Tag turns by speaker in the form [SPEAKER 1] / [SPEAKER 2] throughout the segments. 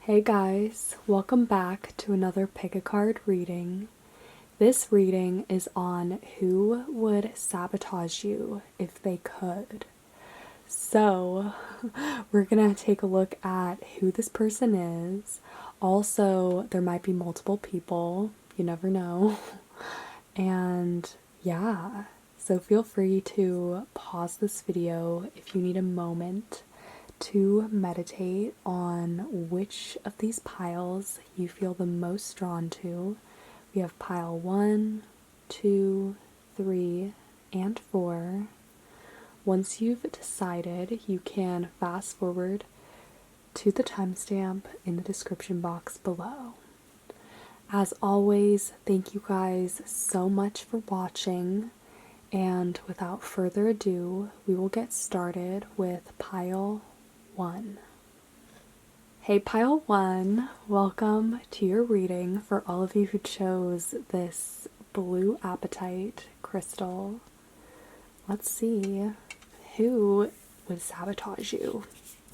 [SPEAKER 1] Hey guys, welcome back to another pick a card reading. This reading is on who would sabotage you if they could. So, we're gonna take a look at who this person is. Also, there might be multiple people, you never know. And yeah, so feel free to pause this video if you need a moment to meditate on which of these piles you feel the most drawn to. We have pile 1, 2, 3, and 4. Once you've decided, you can fast forward to the timestamp in the description box below. As always, thank you guys so much for watching, and without further ado, we will get started with pile 1. Hey pile 1, welcome to your reading for all of you who chose this blue apatite crystal. Let's see who would sabotage you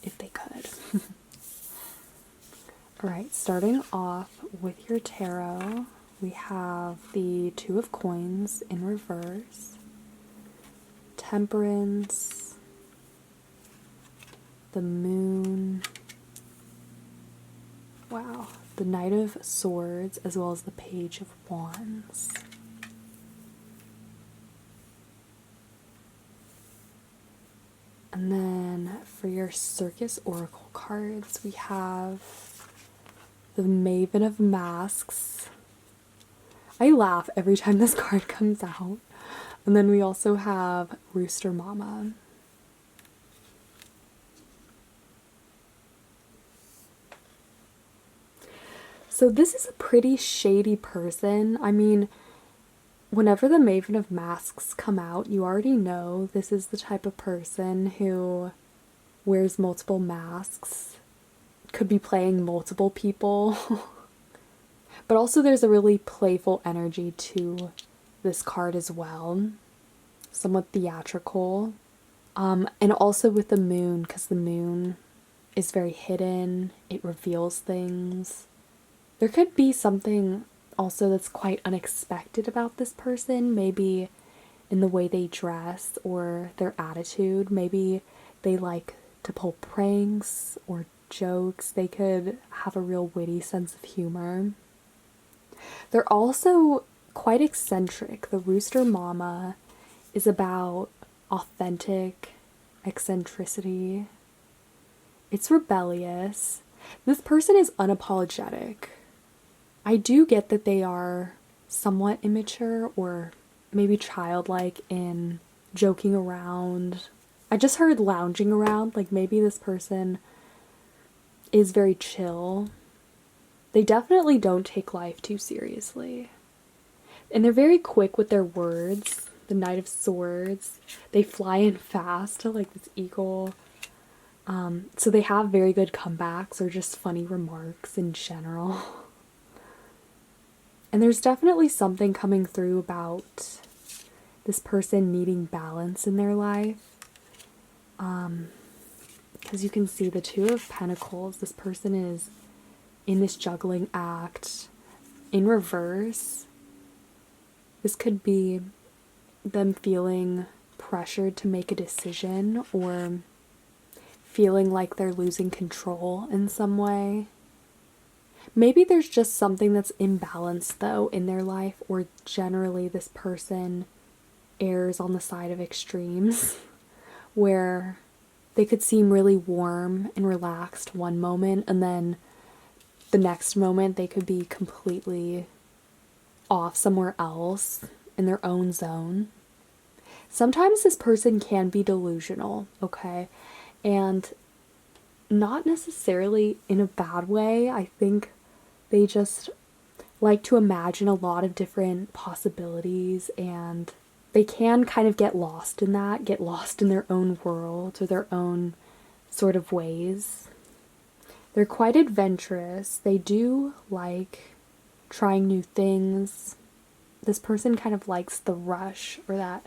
[SPEAKER 1] if they could. Alright, starting off with your tarot, we have the Two of Coins in reverse, Temperance, the Moon, wow, the Knight of Swords, as well as the Page of Wands. And then for your Circus Oracle cards, we have the Maven of Masks. I laugh every time this card comes out. And then we also have Rooster Mama. So this is a pretty shady person. I mean, whenever the Maven of Masks come out, you already know this is the type of person who wears multiple masks, could be playing multiple people. But also there's a really playful energy to this card as well. Somewhat theatrical. And also with the Moon, because the Moon is very hidden. It reveals things. There could be something also that's quite unexpected about this person, maybe in the way they dress or their attitude. Maybe they like to pull pranks or jokes. They could have a real witty sense of humor. They're also quite eccentric. The Rooster Mama is about authentic eccentricity. It's rebellious. This person is unapologetic. I do get that they are somewhat immature or maybe childlike in joking around. I just heard lounging around, like maybe this person is very chill. They definitely don't take life too seriously. And they're very quick with their words. The Knight of Swords. They fly in fast, like this eagle. So they have very good comebacks or just funny remarks in general. And there's definitely something coming through about this person needing balance in their life. Because you can see the Two of Pentacles. This person is in this juggling act. In reverse, this could be them feeling pressured to make a decision or feeling like they're losing control in some way. Maybe there's just something that's imbalanced though in their life, or generally this person errs on the side of extremes where they could seem really warm and relaxed one moment and then the next moment they could be completely off somewhere else in their own zone. Sometimes this person can be delusional, okay? And not necessarily in a bad way. I think they just like to imagine a lot of different possibilities, and they can kind of get lost in that, get lost in their own world or their own sort of ways. They're quite adventurous. They do like trying new things. This person kind of likes the rush or that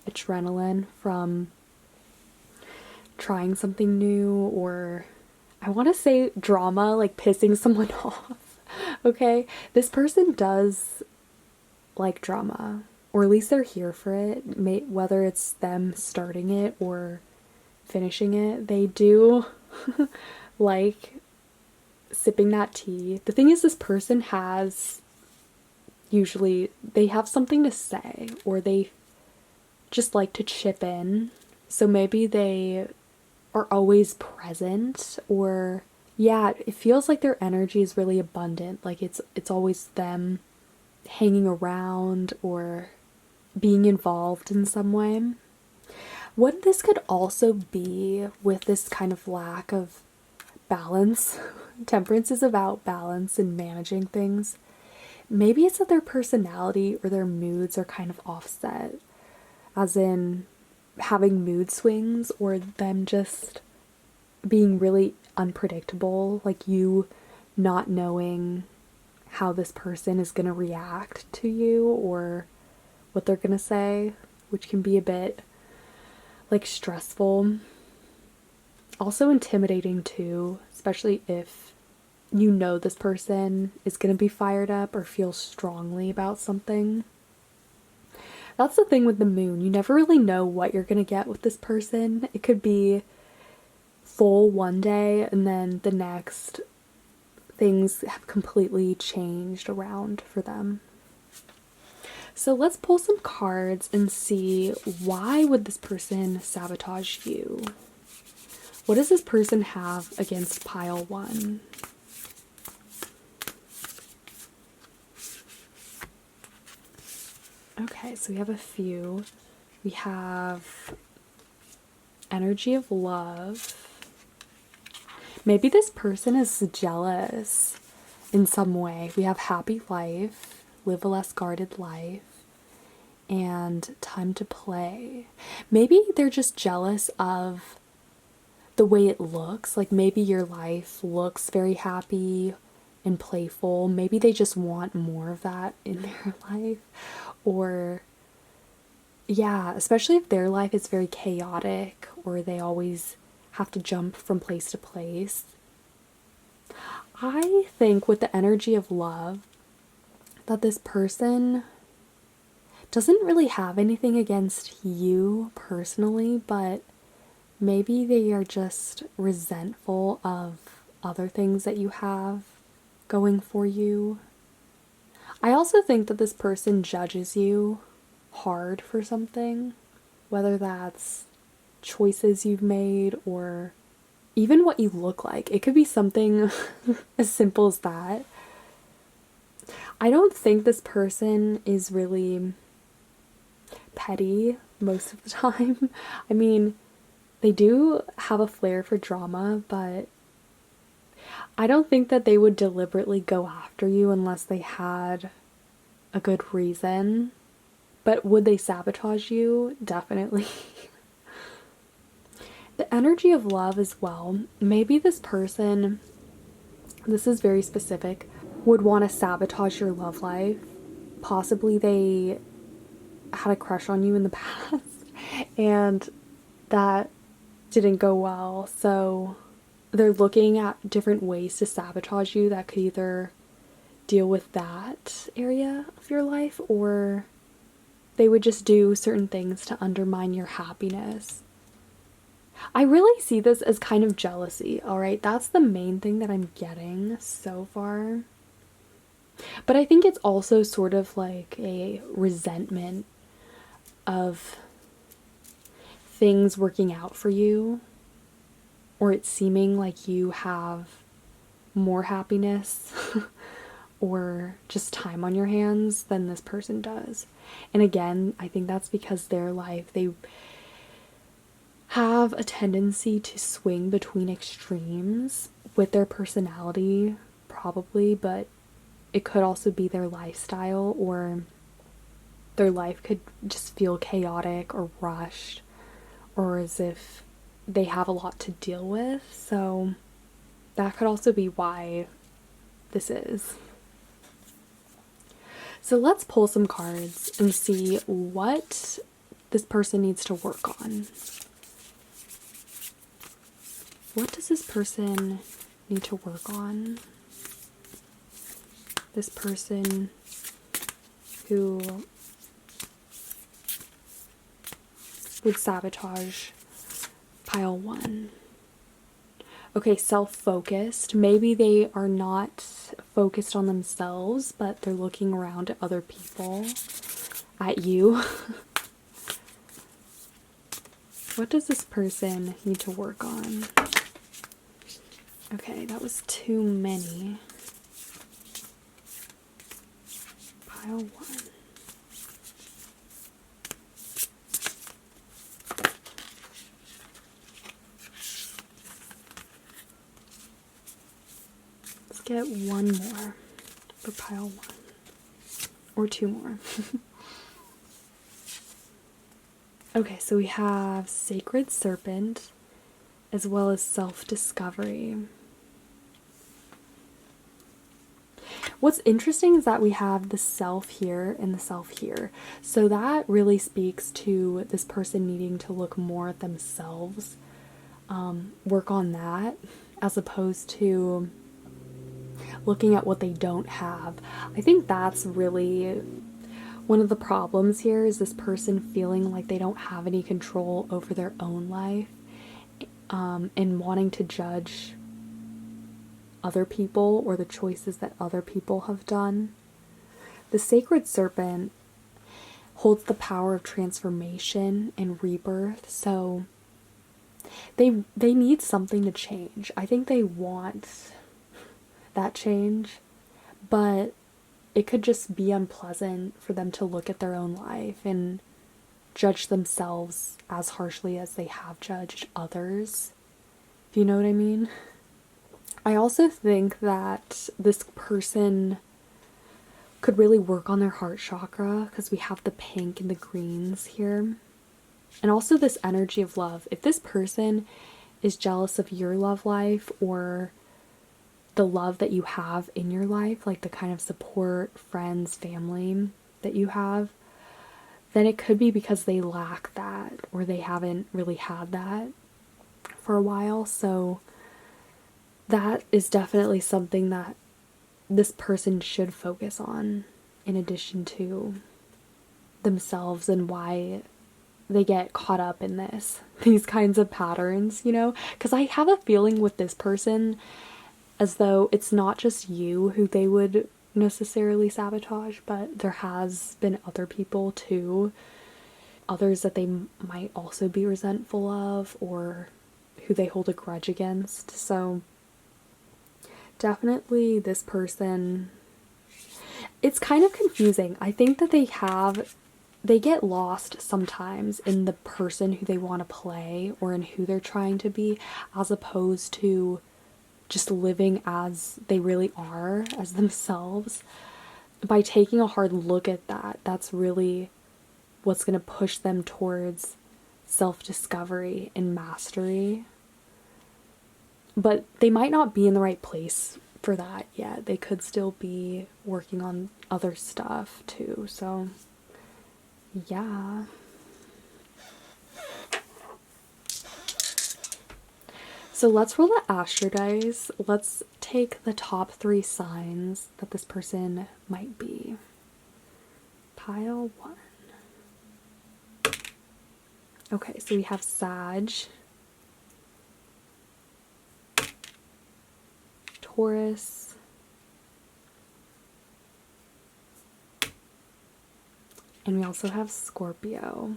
[SPEAKER 1] adrenaline from trying something new or I want to say drama, like pissing someone off. Okay? This person does like drama, or at least they're here for it, whether it's them starting it or finishing it. They do like sipping that tea. The thing is, this person has usually, they have something to say, or they just like to chip in. So maybe they are always present, or yeah, it feels like their energy is really abundant. Like it's always them hanging around or being involved in some way. What this could also be with this kind of lack of balance, temperance is about balance and managing things. Maybe it's that their personality or their moods are kind of offset, as in having mood swings, or them just being really unpredictable, like you not knowing how this person is going to react to you or what they're going to say, which can be a bit like stressful. Also intimidating too, especially if you know this person is going to be fired up or feel strongly about something. That's the thing with the moon. You never really know what you're going to get with this person. It could be full one day and then the next things have completely changed around for them. So let's pull some cards and see, why would this person sabotage you? What does this person have against pile one? Okay, so we have a few. We have energy of love. Maybe this person is jealous in some way. We have happy life, live a less guarded life, and time to play. Maybe they're just jealous of the way it looks. Like maybe your life looks very happy and playful. Maybe they just want more of that in their life. Or yeah, especially if their life is very chaotic or they always have to jump from place to place. I think with the energy of love that this person doesn't really have anything against you personally, but maybe they are just resentful of other things that you have going for you. I also think that this person judges you hard for something, whether that's choices you've made or even what you look like. It could be something as simple as that. I don't think this person is really petty most of the time. I mean, they do have a flair for drama, but I don't think that they would deliberately go after you unless they had a good reason. But would they sabotage you? Definitely. The energy of love as well. Maybe this person, this is very specific, would want to sabotage your love life. Possibly they had a crush on you in the past and that didn't go well. So they're looking at different ways to sabotage you that could either deal with that area of your life, or they would just do certain things to undermine your happiness. I really see this as kind of jealousy, alright? That's the main thing that I'm getting so far. But I think it's also sort of like a resentment of things working out for you, or it seeming like you have more happiness or just time on your hands than this person does. And again, I think that's because their life, they have a tendency to swing between extremes with their personality, probably, but it could also be their lifestyle, or their life could just feel chaotic or rushed, or as if they have a lot to deal with. So that could also be why this is. So let's pull some cards and see what this person needs to work on. What does this person need to work on? This person who would sabotage pile 1. Okay, self-focused. Maybe they are not focused on themselves, but they're looking around at other people, at you. What does this person need to work on? Okay, that was too many. Pile 1. Let's get one more for pile 1. Or 2 more. Okay, so we have Sacred Serpent as well as Self-Discovery. What's interesting is that we have the self here and the self here. So that really speaks to this person needing to look more at themselves, work on that, as opposed to looking at what they don't have. I think that's really one of the problems here, is this person feeling like they don't have any control over their own life, and wanting to judge other people or the choices that other people have done. The Sacred Serpent holds the power of transformation and rebirth, so they need something to change. I think they want that change, but it could just be unpleasant for them to look at their own life and judge themselves as harshly as they have judged others, if you know what I mean. I also think that this person could really work on their heart chakra, because we have the pink and the greens here. And also this energy of love. If this person is jealous of your love life, or the love that you have in your life, like the kind of support, friends, family that you have, then it could be because they lack that, or they haven't really had that for a while. So that is definitely something that this person should focus on, in addition to themselves and why they get caught up in these kinds of patterns, you know? Because I have a feeling with this person as though it's not just you who they would necessarily sabotage, but there has been other people too. Others that they might also be resentful of, or who they hold a grudge against. So definitely this person, it's kind of confusing. I think that they get lost sometimes in the person who they want to play, or in who they're trying to be, as opposed to just living as they really are, as themselves. By taking a hard look at that, that's really what's going to push them towards self-discovery and mastery. But they might not be in the right place for that yet. They could still be working on other stuff too. So yeah. So let's roll the Astro dice. Let's take the top 3 signs that this person might be. Pile 1. Okay, so we have Sag, Taurus, and we also have Scorpio.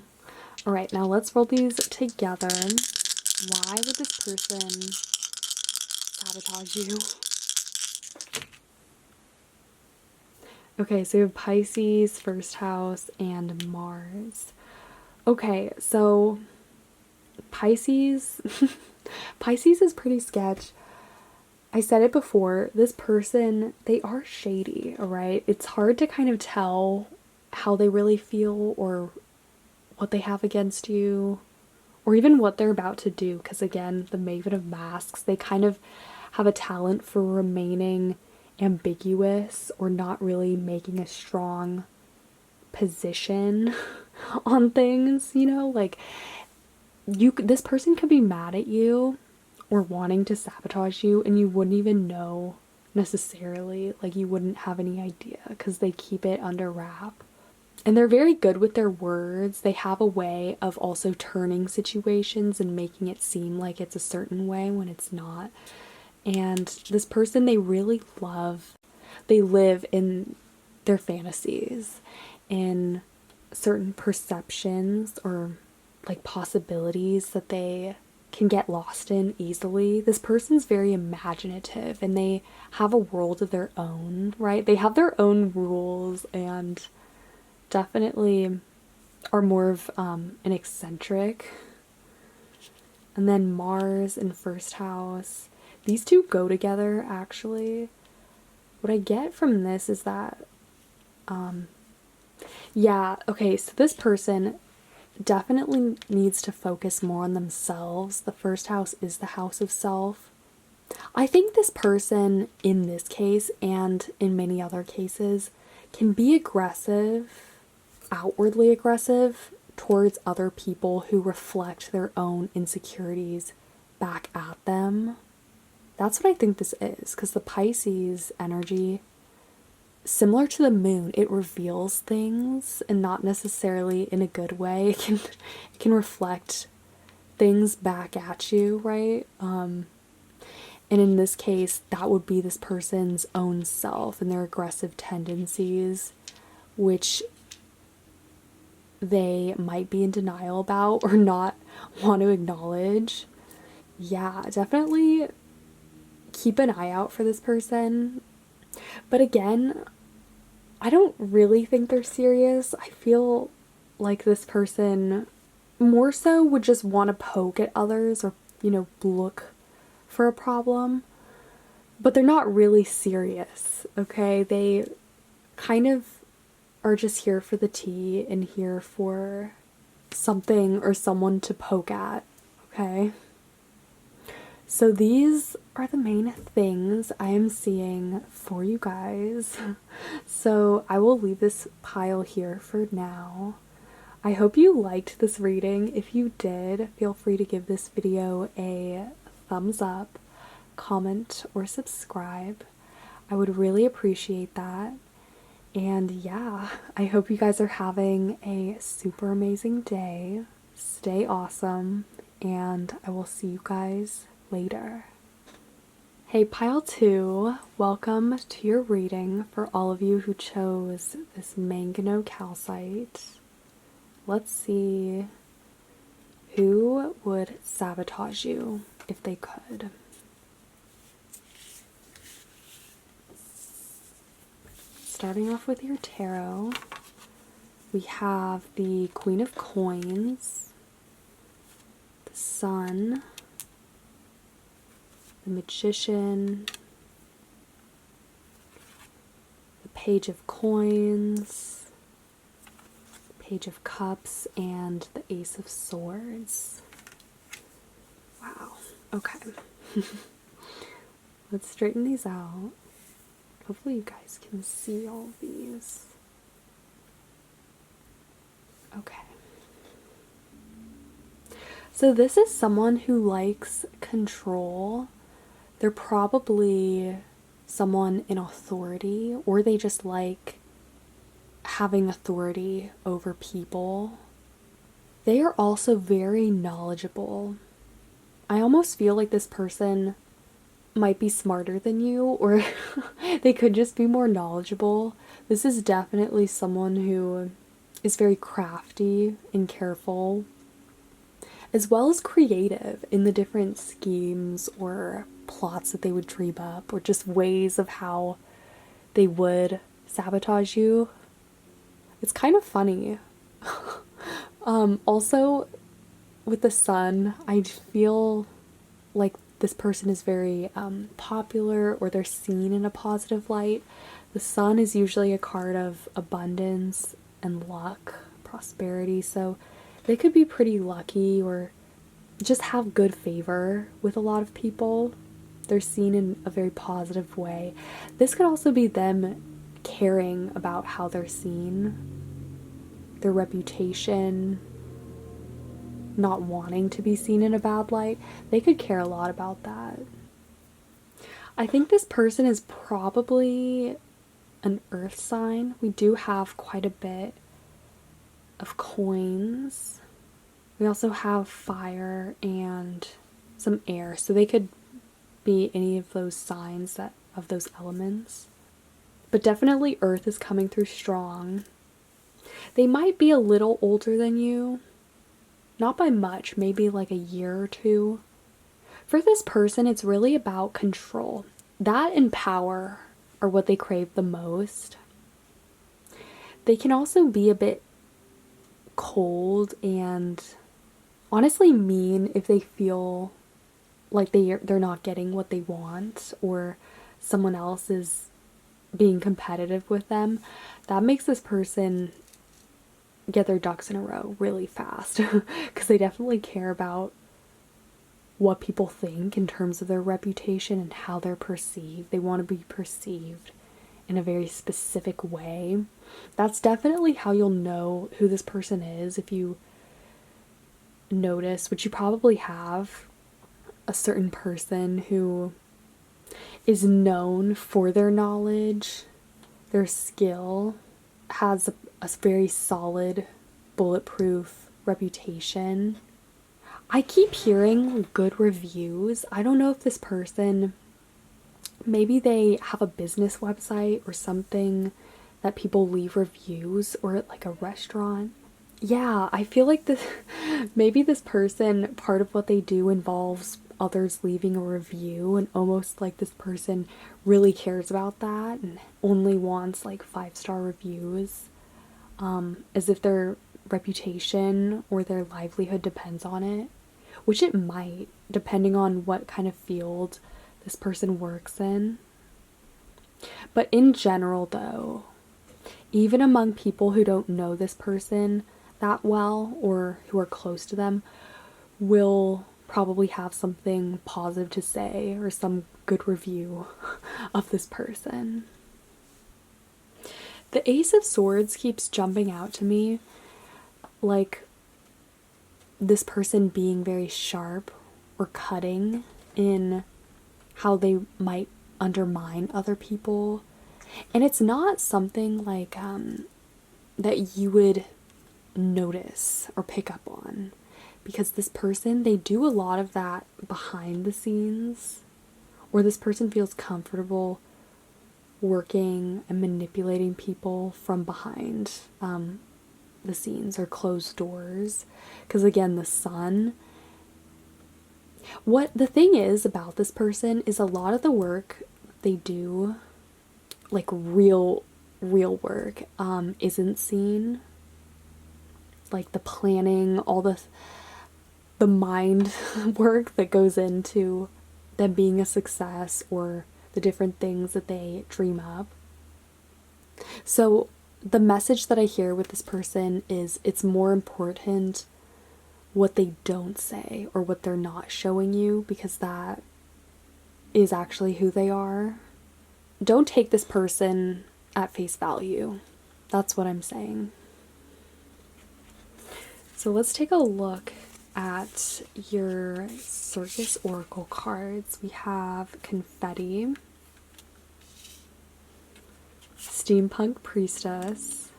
[SPEAKER 1] All right, now let's roll these together. Why would this person sabotage you? Okay, so we have Pisces, first house, and Mars. Okay, so Pisces, Pisces is pretty sketch. I said it before, this person, they are shady, alright? It's hard to kind of tell how they really feel, or what they have against you, or even what they're about to do, because again, the Maven of Masks, they kind of have a talent for remaining ambiguous, or not really making a strong position on things, you know? Like, this person could be mad at you, or wanting to sabotage you, and you wouldn't even know necessarily. Like, you wouldn't have any idea because they keep it under wrap. And they're very good with their words. They have a way of also turning situations and making it seem like it's a certain way when it's not. And this person they really love, they live in their fantasies, in certain perceptions or like possibilities that they can get lost in easily. This person's very imaginative and they have a world of their own, right? They have their own rules and definitely are more of an eccentric. And then Mars in first house. These two go together, actually. What I get from this is that, yeah, okay, so this person definitely needs to focus more on themselves. The first house is the house of self. I think this person, in this case and in many other cases, can be aggressive, outwardly aggressive, towards other people who reflect their own insecurities back at them. That's what I think this is, because the Pisces energy, similar to the moon, it reveals things and not necessarily in a good way. It can reflect things back at you, right? And in this case, that would be this person's own self and their aggressive tendencies, which they might be in denial about or not want to acknowledge. Yeah, definitely keep an eye out for this person. But again, I don't really think they're serious. I feel like this person more so would just want to poke at others or, look for a problem. But they're not really serious, okay? They kind of are just here for the tea and here for something or someone to poke at, okay? So these are the main things I am seeing for you guys. So I will leave this pile here for now. I hope you liked this reading. If you did, feel free to give this video a thumbs up, comment, or subscribe. I would really appreciate that. And yeah, I hope you guys are having a super amazing day. Stay awesome, and I will see you guys later. Hey, pile 2, welcome to your reading for all of you who chose this Mangano Calcite. Let's see who would sabotage you if they could. Starting off with your tarot, we have the Queen of Coins, the Sun, the Magician, the Page of Coins, the Page of Cups, and the Ace of Swords. Wow. Okay. Let's straighten these out. Hopefully you guys can see all of these. Okay. So this is someone who likes control. They're probably someone in authority, or they just like having authority over people. They are also very knowledgeable. I almost feel like this person might be smarter than you, or they could just be more knowledgeable. This is definitely someone who is very crafty and careful, as well as creative in the different schemes or plots that they would dream up, or just ways of how they would sabotage you. It's kind of funny. Also, with the Sun, I feel like this person is very popular, or they're seen in a positive light. The Sun is usually a card of abundance and luck, prosperity, so they could be pretty lucky or just have good favor with a lot of people. They're seen in a very positive way. This could also be them caring about how they're seen, their reputation. not wanting to be seen in a bad light, they could care a lot about that. I think this person is probably an earth sign. We do have quite a bit of coins. We also have fire and some air, so they could be any of those signs that of those elements. But definitely earth is coming through strong. They might be a little older than you. Not by much, maybe like a year or two. For this person, it's really about control. That and power are what they crave the most. They can also be a bit cold and honestly mean if they feel like they're not getting what they want, or someone else is being competitive with them. That makes this person get their ducks in a row really fast because they definitely care about what people think in terms of their reputation and how they're perceived. They want to be perceived in a very specific way. That's definitely how you'll know who this person is. If you notice, which you probably have, a certain person who is known for their knowledge, their skill, has a very solid, bulletproof reputation. I keep hearing good reviews. I don't know if this person, maybe they have a business website or something that people leave reviews, or like a restaurant. Yeah, I feel like this, maybe this person, part of what they do involves others leaving a review, and almost like this person really cares about that and only wants like 5-star reviews, as if their reputation or their livelihood depends on it, which it might, depending on what kind of field this person works in. But in general, though, even among people who don't know this person that well or who are close to them, will probably have something positive to say or some good review of this person. The Ace of Swords keeps jumping out to me, like this person being very sharp or cutting in how they might undermine other people. And it's not something like that you would notice or pick up on, because this person, they do a lot of that behind the scenes, or this person feels comfortable working and manipulating people from behind the scenes or closed doors. Because again, the sun, what the thing is about this person is a lot of the work they do, like real work, isn't seen. Like the planning, all the mind work that goes into them being a success, or the different things that they dream up. So the message that I hear with this person is it's more important what they don't say or what they're not showing you, because that is actually who they are. Don't take this person at face value. That's what I'm saying. So let's take a look at your Circus Oracle cards. We have Confetti, Steampunk Priestess,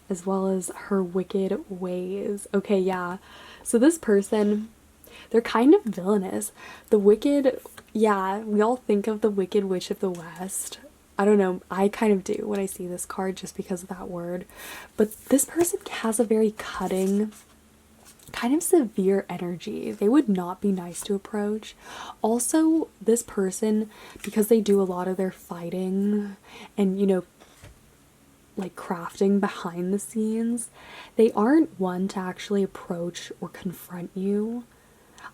[SPEAKER 1] as well as Her Wicked Ways. Okay, yeah. So this person, they're kind of villainous. The Wicked, yeah, we all think of the Wicked Witch of the West. I don't know, I kind of do when I see this card just because of that word. But this person has a very cutting, kind of severe energy. They would not be nice to approach. Also, this person, because they do a lot of their fighting and, you know, like crafting behind the scenes, they aren't one to actually approach or confront you.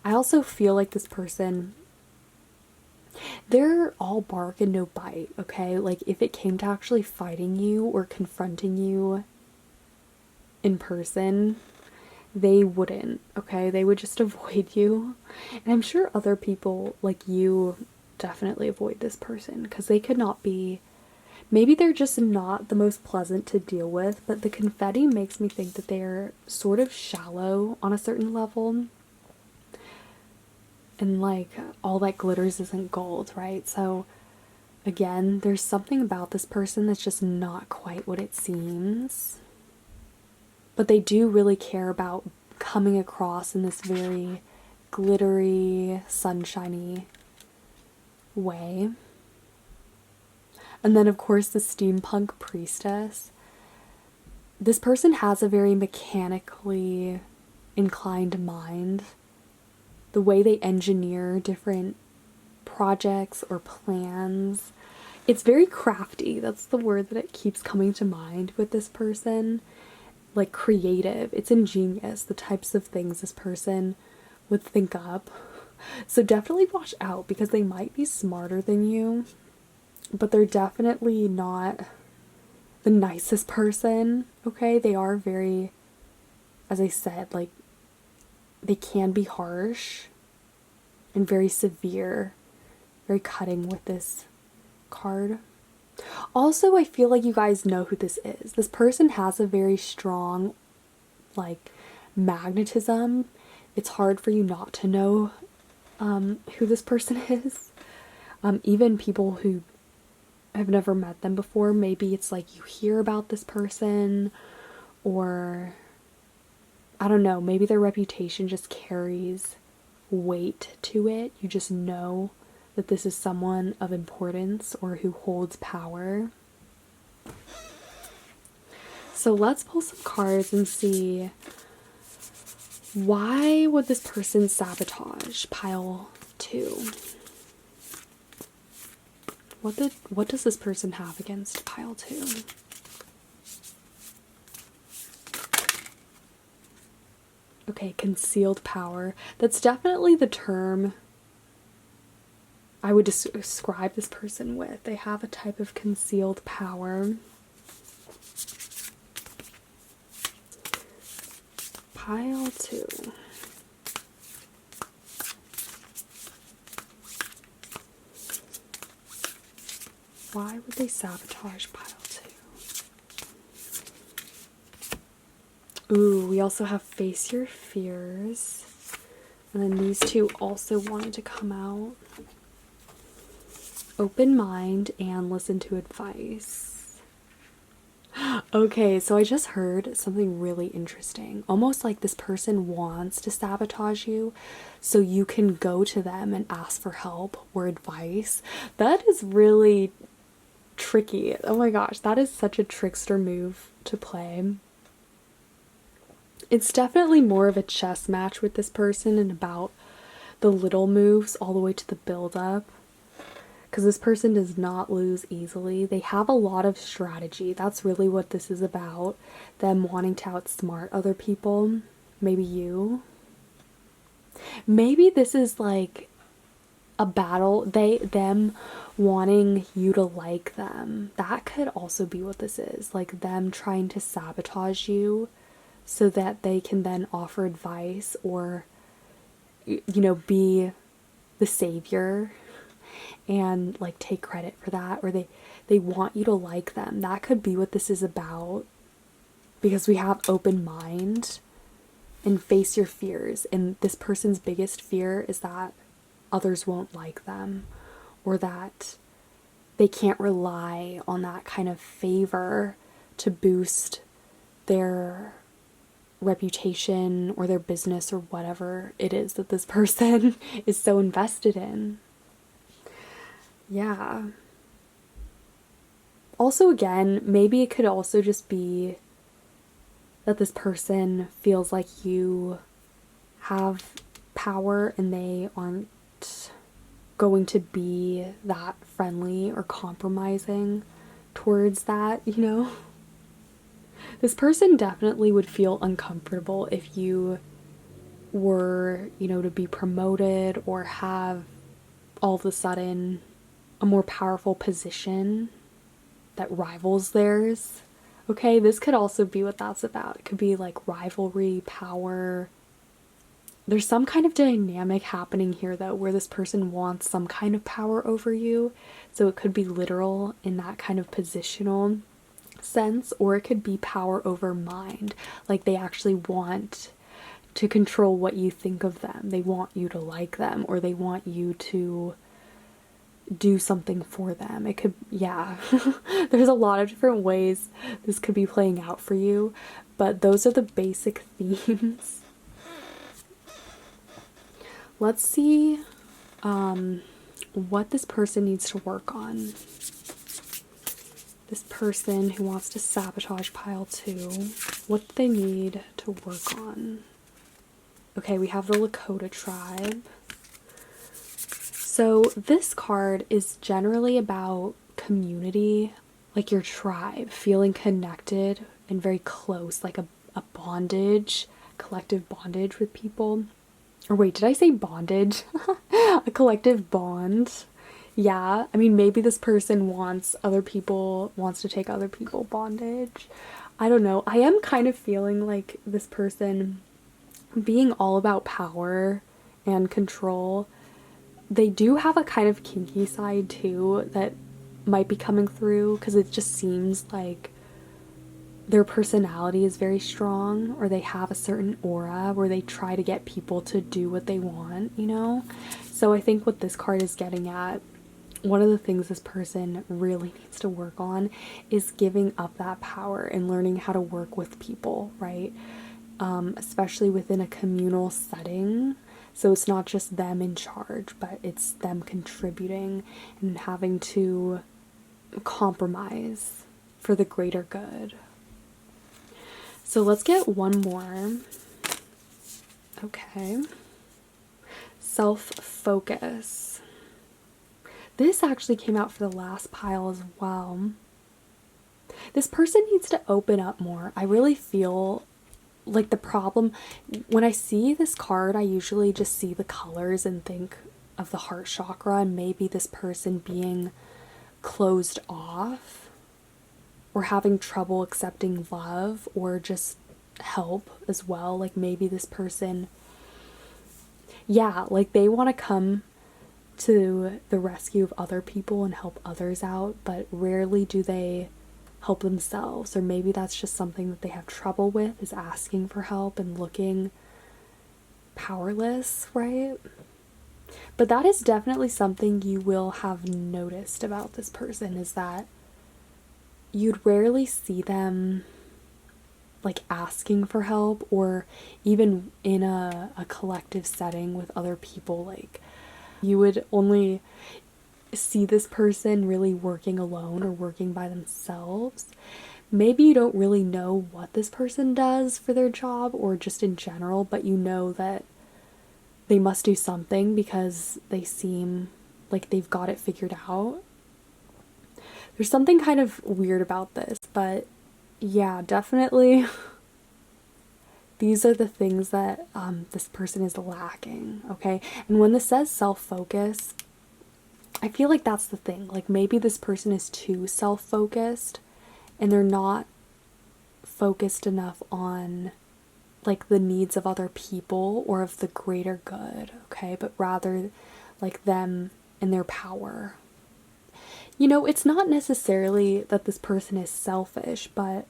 [SPEAKER 1] I also feel like this person, they're all bark and no bite, okay? Like if it came to actually fighting you or confronting you in person, they wouldn't, okay? They would just avoid you. And I'm sure other people like you definitely avoid this person because they could not be, Maybe they're just not the most pleasant to deal with, but the confetti makes me think that they're sort of shallow on a certain level. And like, all that glitters isn't gold, right? So again, there's something about this person that's just not quite what it seems. But they do really care about coming across in this very glittery, sunshiny way. And then, of course, the steampunk priestess. This person has a very mechanically inclined mind. The way they engineer different projects or plans, it's very crafty. That's the word that it keeps coming to mind with this person. Like, creative. It's ingenious, the types of things this person would think up. So definitely watch out, because they might be smarter than you, but they're definitely not the nicest person, okay? They are very, as I said, like, they can be harsh and very severe, very cutting with this card. Also, I feel like you guys know who this is. This person has a very strong, like, magnetism. It's hard for you not to know who this person is. Even people who have never met them before, maybe it's like you hear about this person, or I don't know, maybe their reputation just carries weight to it. You just know that this is someone of importance or who holds power. So let's pull some cards and see, why would this person sabotage? Pile 2. What does this person have against pile 2? Okay, concealed power. That's definitely the term I would describe this person with. They have a type of concealed power. Pile 2. Why would they sabotage pile 2? Ooh, we also have face your fears. And then these two also wanted to come out. Open mind and listen to advice. Okay, so I just heard something really interesting. Almost like this person wants to sabotage you so you can go to them and ask for help or advice. That is really tricky. Oh my gosh, that is such a trickster move to play. It's definitely more of a chess match with this person and about the little moves all the way to the build up. Because this person does not lose easily. They have a lot of strategy. That's really what this is about. Them wanting to outsmart other people. Maybe you. Maybe this is like a battle. Them wanting you to like them. That could also be what this is. Like them trying to sabotage you so that they can then offer advice or, you know, be the savior and like take credit for that, or they want you to like them. That could be what this is about, because we have open mind and face your fears, and this person's biggest fear is that others won't like them, or that they can't rely on that kind of favor to boost their reputation or their business or whatever it is that this person is so invested in. Yeah. Also, again, maybe it could also just be that this person feels like you have power and they aren't going to be that friendly or compromising towards that, you know? This person definitely would feel uncomfortable if you were, you know, to be promoted or have all of a sudden a more powerful position that rivals theirs. Okay, this could also be what that's about. It could be like rivalry, power, There's some kind of dynamic happening here, though, where this person wants some kind of power over you. So it could be literal in that kind of positional sense, or it could be power over mind. Like they actually want to control what you think of them. They want you to like them, or they want you to do something for them. It could, yeah. There's a lot of different ways this could be playing out for you, but those are the basic themes. Let's see what this person needs to work on. This person who wants to sabotage pile 2, what do they need to work on? Okay, we have the Lakota tribe. So this card is generally about community, like your tribe, feeling connected and very close, like a bondage, collective bondage with people. Or wait, did I say bondage? A collective bond. Yeah, I mean, maybe this person wants to take other people bondage. I don't know. I am kind of feeling like this person being all about power and control. They do have a kind of kinky side too that might be coming through, because it just seems like their personality is very strong, or they have a certain aura where they try to get people to do what they want, you know? So I think what this card is getting at, one of the things this person really needs to work on is giving up that power and learning how to work with people, right? Especially within a communal setting. So it's not just them in charge, but it's them contributing and having to compromise for the greater good. So let's get one more. Okay. Self-focus. This actually came out for the last pile as well. This person needs to open up more. I really feel like the problem, when I see this card, I usually just see the colors and think of the heart chakra, and maybe this person being closed off or having trouble accepting love or just help as well. Like maybe this person, yeah, like they want to come to the rescue of other people and help others out, but rarely do they help themselves. Or maybe that's just something that they have trouble with, is asking for help and looking powerless, right? But that is definitely something you will have noticed about this person, is that you'd rarely see them like asking for help, or even in a collective setting with other people. Like you would only see this person really working alone or working by themselves. Maybe you don't really know what this person does for their job or just in general, but you know that they must do something because they seem like they've got it figured out. There's something kind of weird about this, but yeah, definitely these are the things that this person is lacking, okay? And when this says self-focus, I feel like that's the thing. Like maybe this person is too self-focused and they're not focused enough on like the needs of other people or of the greater good, okay? But rather like them and their power. You know, it's not necessarily that this person is selfish, but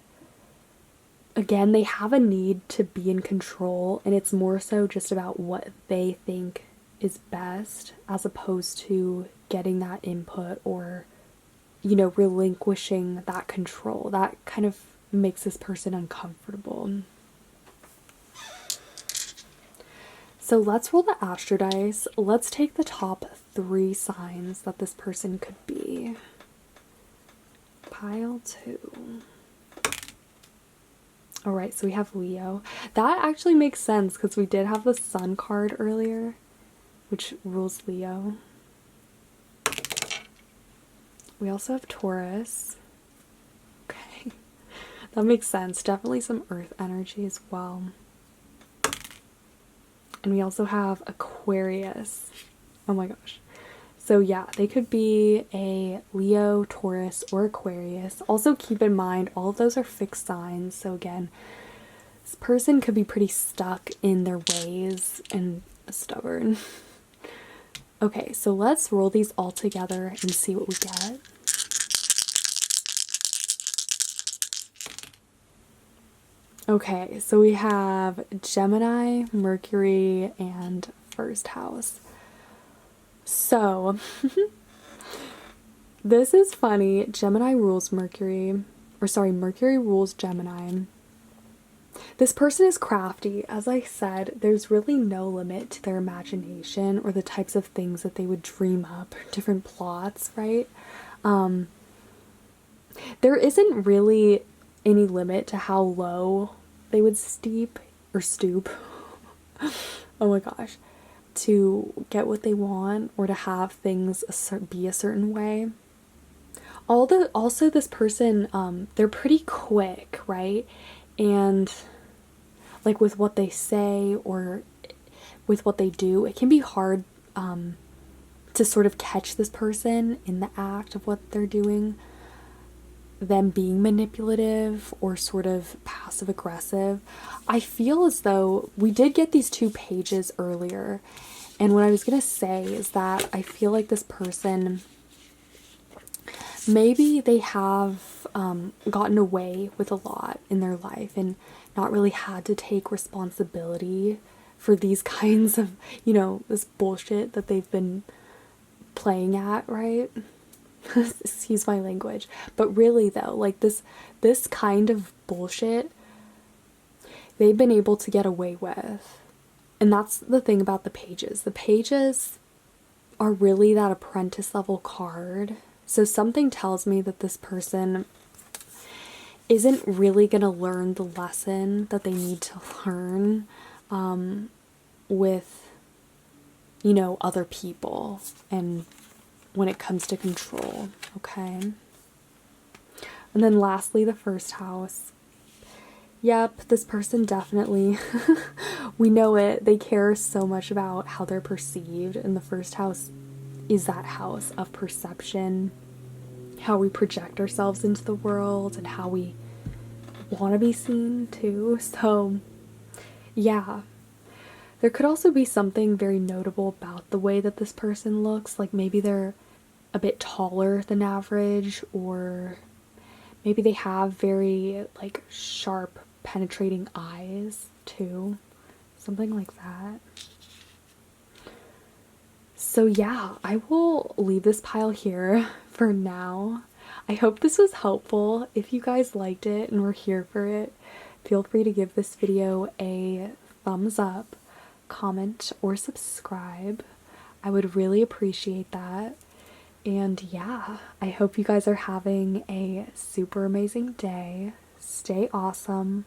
[SPEAKER 1] again, they have a need to be in control, and it's more so just about what they think is best as opposed to getting that input or, you know, relinquishing that control. That kind of makes this person uncomfortable. So let's roll the Astro dice. Let's take the top 3 signs that this person could be. Pile 2. Alright, so we have Leo. That actually makes sense because we did have the Sun card earlier, which rules Leo. We also have Taurus. Okay, that makes sense. Definitely some earth energy as well. And we also have Aquarius. Oh my gosh. So yeah, they could be a Leo, Taurus, or Aquarius. Also keep in mind, all of those are fixed signs. So again, This person could be pretty stuck in their ways and stubborn. Okay, so let's roll these all together and see what we get. Okay, so we have Gemini, Mercury, and first house. So, this is funny. Gemini rules Mercury, or sorry, Mercury rules Gemini. This person is crafty. As I said, there's really no limit to their imagination or the types of things that they would dream up, different plots, right? There isn't really any limit to how low they would stoop. Oh my gosh. To get what they want or to have things be a certain way. Also, this person, they're pretty quick, right? And like with what they say or with what they do, it can be hard to sort of catch this person in the act of what they're doing. Them being manipulative or sort of passive aggressive. I feel as though we did get these 2 pages earlier, and what I was gonna say is that I feel like this person, maybe they have gotten away with a lot in their life and not really had to take responsibility for these kinds of, this bullshit that they've been playing at, right? Excuse my language. But really though, like this kind of bullshit they've been able to get away with. And that's the thing about the pages. The pages are really that apprentice level card. So something tells me that this person isn't really gonna learn the lesson that they need to learn with, other people and when it comes to control, okay? And then lastly, the first house. Yep, this person definitely, we know it, they care so much about how they're perceived, and the first house is that house of perception, how we project ourselves into the world and how we want to be seen too. So, yeah. There could also be something very notable about the way that this person looks, like maybe they're a bit taller than average, or maybe they have very like sharp penetrating eyes too, something like that. So yeah, I will leave this pile here for now. I hope this was helpful. If you guys liked it and were here for it, feel free to give this video a thumbs up, comment, or subscribe. I would really appreciate that. And yeah, I hope you guys are having a super amazing day. Stay awesome,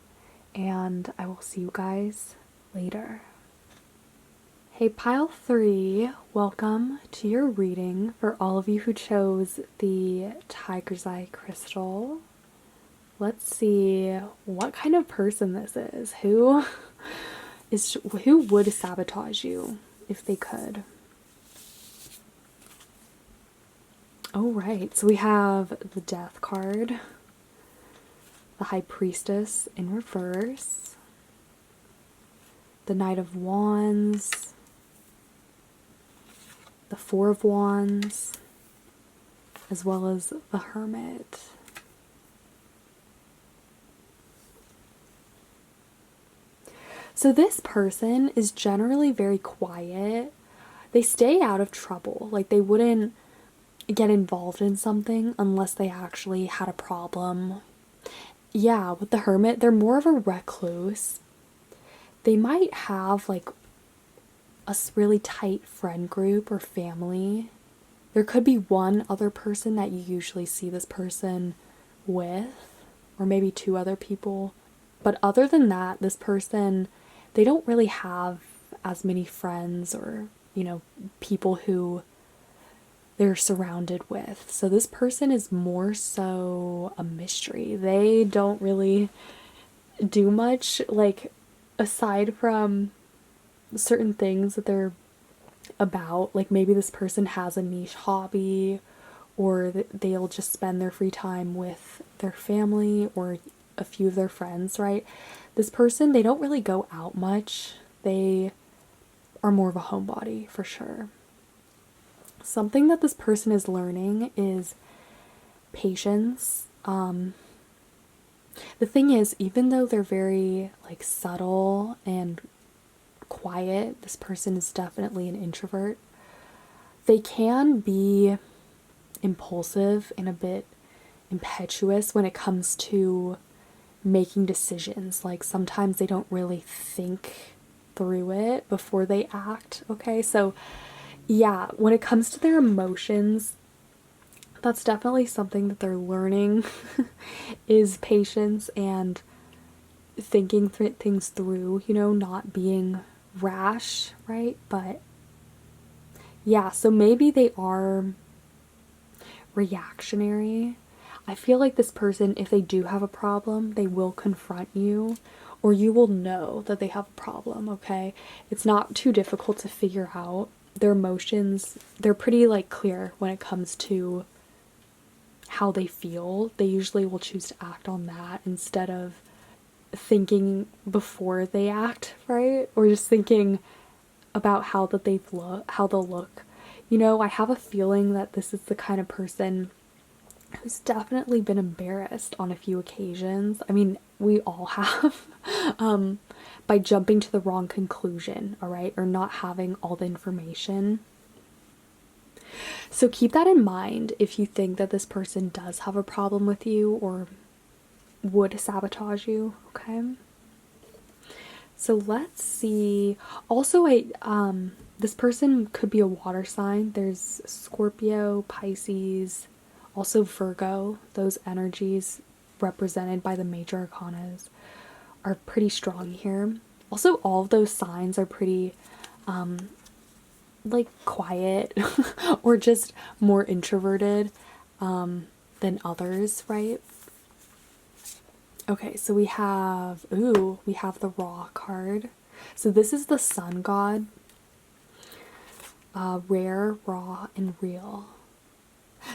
[SPEAKER 1] and I will see you guys later. Hey Pile 3, welcome to your reading for all of you who chose the Tiger's Eye crystal. Let's see what kind of person this is. Who would sabotage you if they could? Oh, right. So we have the Death card, the High Priestess in reverse, the Knight of Wands, the Four of Wands, as well as the Hermit. So this person is generally very quiet. They stay out of trouble. Like, they wouldn't get involved in something unless they actually had a problem. Yeah, with the Hermit, they're more of a recluse. They might have like a really tight friend group or family. There could be one other person that you usually see this person with, or maybe 2 other people. But other than that, this person, they don't really have as many friends or, people who they're surrounded with. So this person is more so a mystery. They don't really do much, like, aside from certain things that they're about. Like, maybe this person has a niche hobby, or they'll just spend their free time with their family, or a few of their friends, right? This person, they don't really go out much. They are more of a homebody for sure. Something that this person is learning is patience. The thing is, even though they're very like subtle and quiet, this person is definitely an introvert. They can be impulsive and a bit impetuous when it comes to making decisions. Like sometimes they don't really think through it before they act. Okay, so yeah, when it comes to their emotions, that's definitely something that they're learning is patience and thinking things through, you know, not being rash, right? But yeah, so maybe they are reactionary. I feel like this person, if they do have a problem, they will confront you, or you will know that they have a problem, okay? It's not too difficult to figure out. Their emotions, they're pretty like clear when it comes to how they feel. They usually will choose to act on that instead of thinking before they act, right? Or just thinking about how they'll look. You know, I have a feeling that this is the kind of person who's definitely been embarrassed on a few occasions. I mean, we all have, by jumping to the wrong conclusion, all right, or not having all the information. So keep that in mind if you think that this person does have a problem with you or would sabotage you, okay? So let's see. Also, this person could be a water sign. There's Scorpio, Pisces, also Virgo. Those energies represented by the major arcanas are pretty strong here. Also, all of those signs are pretty like quiet or just more introverted than others, right? Okay, so we have the Raw card. So this is the Sun God. Rare, raw, and real.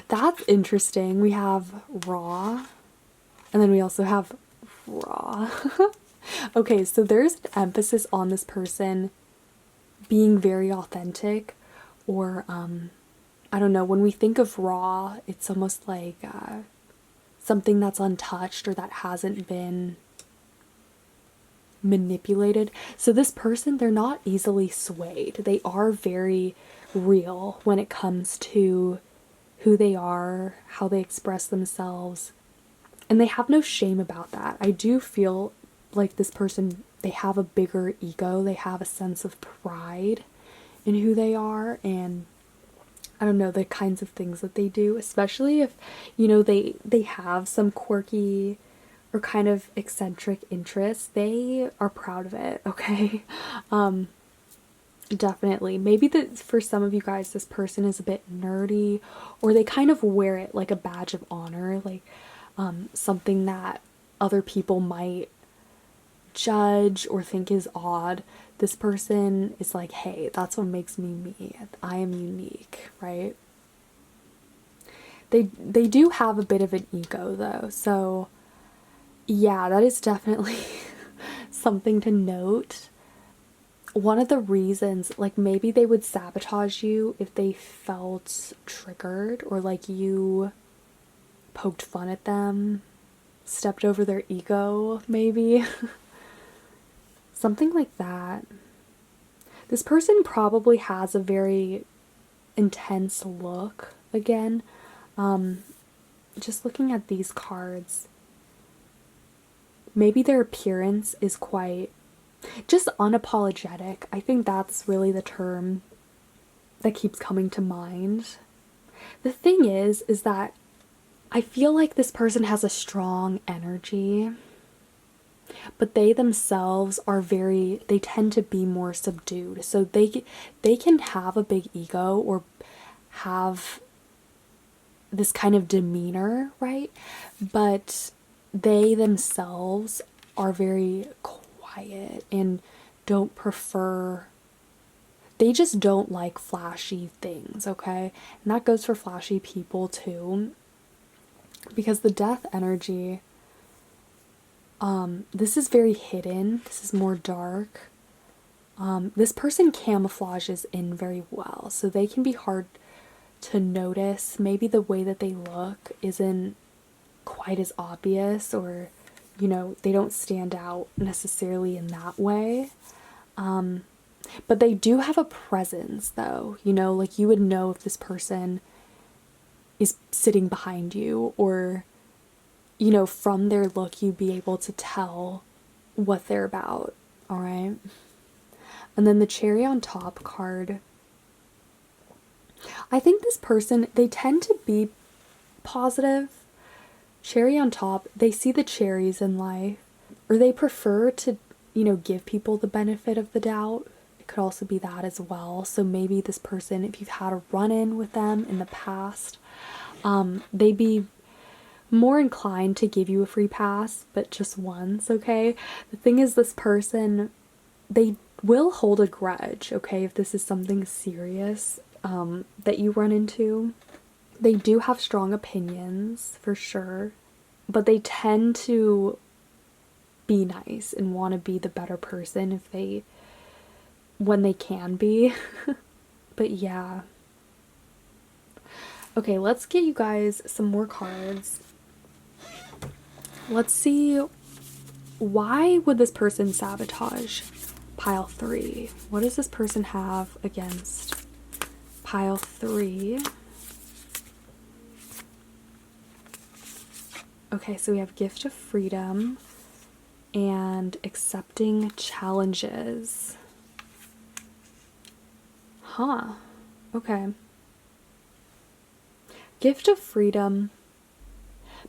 [SPEAKER 1] That's interesting. We have raw, and then we also have raw. Okay, so there's an emphasis on this person being very authentic, or I don't know, when we think of raw, it's almost like something that's untouched or that hasn't been manipulated. So this person, they're not easily swayed. They are very real when it comes to who they are, how they express themselves, and they have no shame about that. I do feel like this person, they have a bigger ego. They have a sense of pride in who they are, and I don't know, the kinds of things that they do, especially if, you know, they have some quirky or kind of eccentric interests. They are proud of it, okay? Definitely. Maybe that for some of you guys, this person is a bit nerdy, or they kind of wear it like a badge of honor, like something that other people might judge or think is odd. This person is like, hey, that's what makes me me. I am unique, right? They do have a bit of an ego though, so yeah, that is definitely something to note. One of the reasons, like maybe they would sabotage you if they felt triggered, or like you poked fun at them, stepped over their ego, maybe. Something like that. This person probably has a very intense look again. Just looking at these cards, maybe their appearance is quite just unapologetic. I think that's really the term that keeps coming to mind. The thing is that I feel like this person has a strong energy, but they themselves are they tend to be more subdued. So they can have a big ego or have this kind of demeanor, right? But they themselves are very quiet and they just don't like flashy things, okay? And that goes for flashy people too, because the death energy, This is very hidden. This is more dark. This person camouflages in very well, so they can be hard to notice. Maybe the way that they look isn't quite as obvious, or, you know, they don't stand out necessarily in that way. But they do have a presence, though. You know, like, you would know if this person is sitting behind you, or, you know, from their look, you'd be able to tell what they're about, all right? And then the cherry on top card. I think this person, they tend to be positive. Cherry on top, they see the cherries in life, or they prefer to, you know, give people the benefit of the doubt. It could also be that as well. So maybe this person, if you've had a run-in with them in the past, they'd be more inclined to give you a free pass, but just once, okay? The thing is, this person, they will hold a grudge, okay, if this is something serious that you run into. They do have strong opinions, for sure, but they tend to be nice and want to be the better person when they can be. But yeah. Okay, let's get you guys some more cards. Let's see, why would this person sabotage pile 3? What does this person have against pile 3? Okay, so we have gift of freedom and accepting challenges. Huh. Okay. Gift of freedom.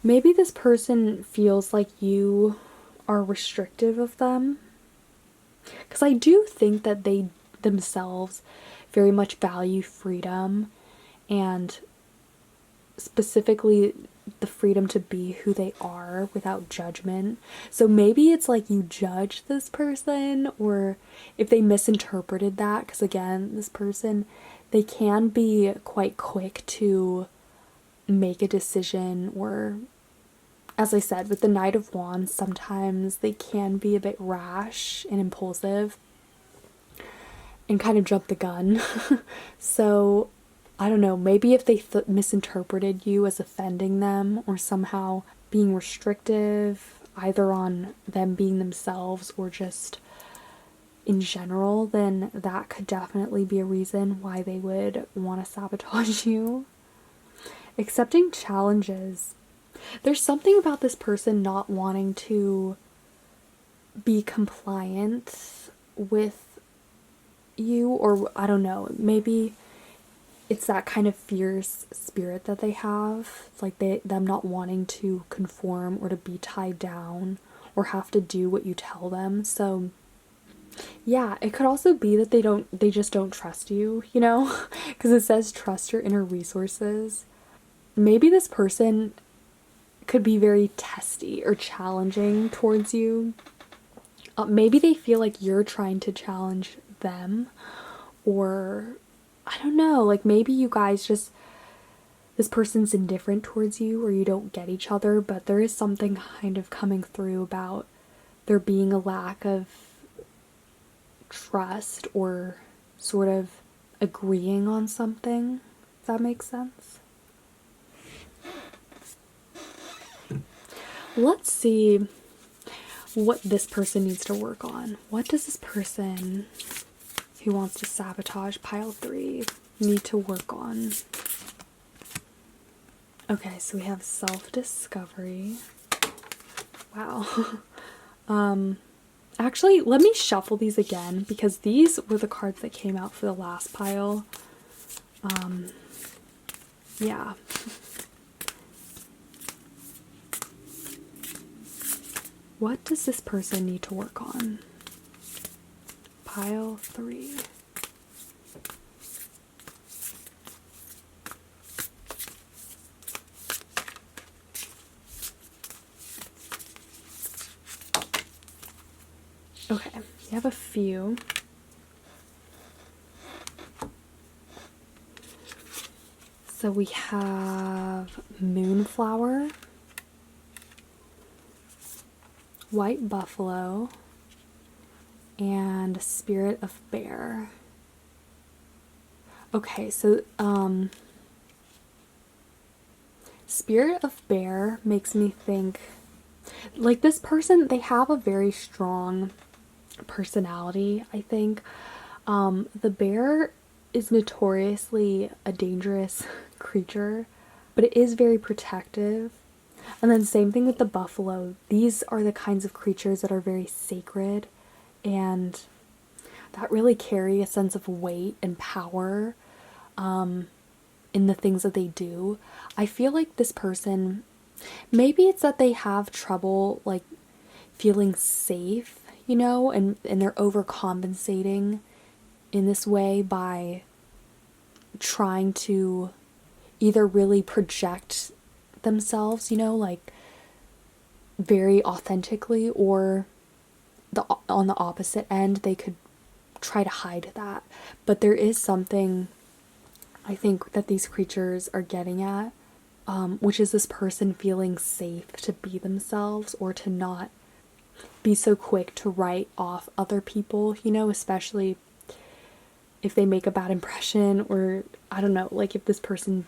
[SPEAKER 1] Maybe this person feels like you are restrictive of them. Because I do think that they themselves very much value freedom, and specifically the freedom to be who they are without judgment. So maybe it's like you judge this person, or if they misinterpreted that, because again, this person, they can be quite quick to make a decision, or, as I said, with the Knight of Wands, sometimes they can be a bit rash and impulsive and kind of jump the gun. So I don't know, maybe if they misinterpreted you as offending them, or somehow being restrictive, either on them being themselves or just in general, then that could definitely be a reason why they would want to sabotage you. Accepting challenges. There's something about this person not wanting to be compliant with you, or I don't know, maybe it's that kind of fierce spirit that they have. It's like them not wanting to conform or to be tied down or have to do what you tell them. So yeah, it could also be that they just don't trust you, you know, because it says trust your inner resources. Maybe this person could be very testy or challenging towards you. Maybe they feel like you're trying to challenge them, or I don't know, like maybe you guys just, this person's indifferent towards you, or you don't get each other, but there is something kind of coming through about there being a lack of trust, or sort of agreeing on something, if that makes sense. Let's see what this person needs to work on. What does this person who wants to sabotage pile 3 need to work on? Okay, so we have self-discovery. Wow. Actually, let me shuffle these again, because these were the cards that came out for the last pile. Yeah. What does this person need to work on? Pile 3. Okay, we have a few. So we have Moonflower, white buffalo, and spirit of bear. Okay, so spirit of bear makes me think like this person, they have a very strong personality, I think. The bear is notoriously a dangerous creature, but it is very protective. And then same thing with the buffalo. These are the kinds of creatures that are very sacred and that really carry a sense of weight and power in the things that they do. I feel like this person, maybe it's that they have trouble like feeling safe, you know, and they're overcompensating in this way by trying to either really project themselves, you know, like very authentically, or on the opposite end, they could try to hide that. But there is something I think that these creatures are getting at, which is this person feeling safe to be themselves or to not be so quick to write off other people, you know, especially if they make a bad impression, or I don't know, like if this person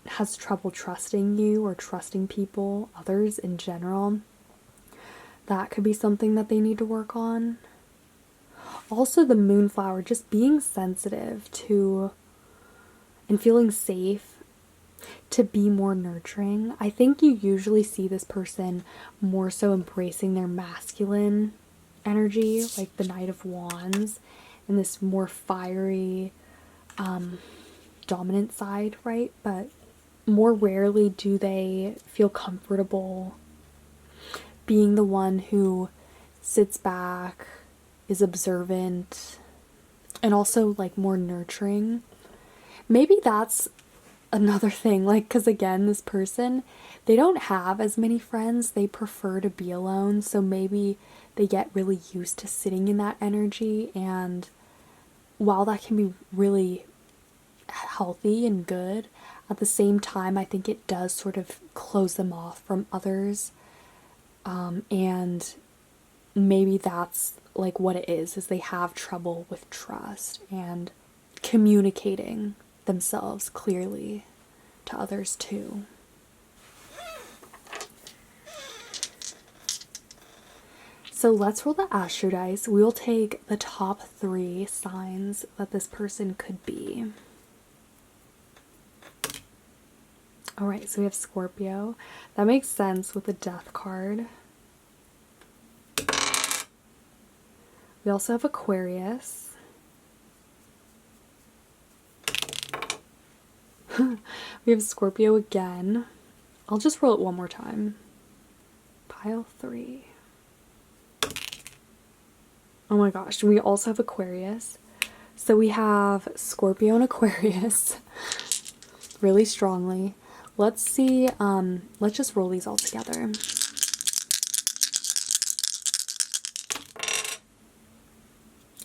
[SPEAKER 1] has trouble trusting you or trusting people, others in general. That could be something that they need to work on. Also, the moonflower, just being sensitive to and feeling safe to be more nurturing. I think you usually see this person more so embracing their masculine energy, like the Knight of Wands, and this more fiery, dominant side, right? But more rarely do they feel comfortable being the one who sits back, is observant, and also like more nurturing. Maybe that's another thing, like, because again, this person, they don't have as many friends, they prefer to be alone, so maybe they get really used to sitting in that energy, and while that can be really healthy and good, at the same time, I think it does sort of close them off from others, and maybe that's like what it is they have trouble with trust and communicating themselves clearly to others too. So let's roll the astro dice. We will take the top 3 signs that this person could be. Alright, so we have Scorpio. That makes sense with the Death card. We also have Aquarius. We have Scorpio again. I'll just roll it one more time. Pile 3. Oh my gosh, we also have Aquarius. So we have Scorpio and Aquarius really strongly. Let's see, let's just roll these all together.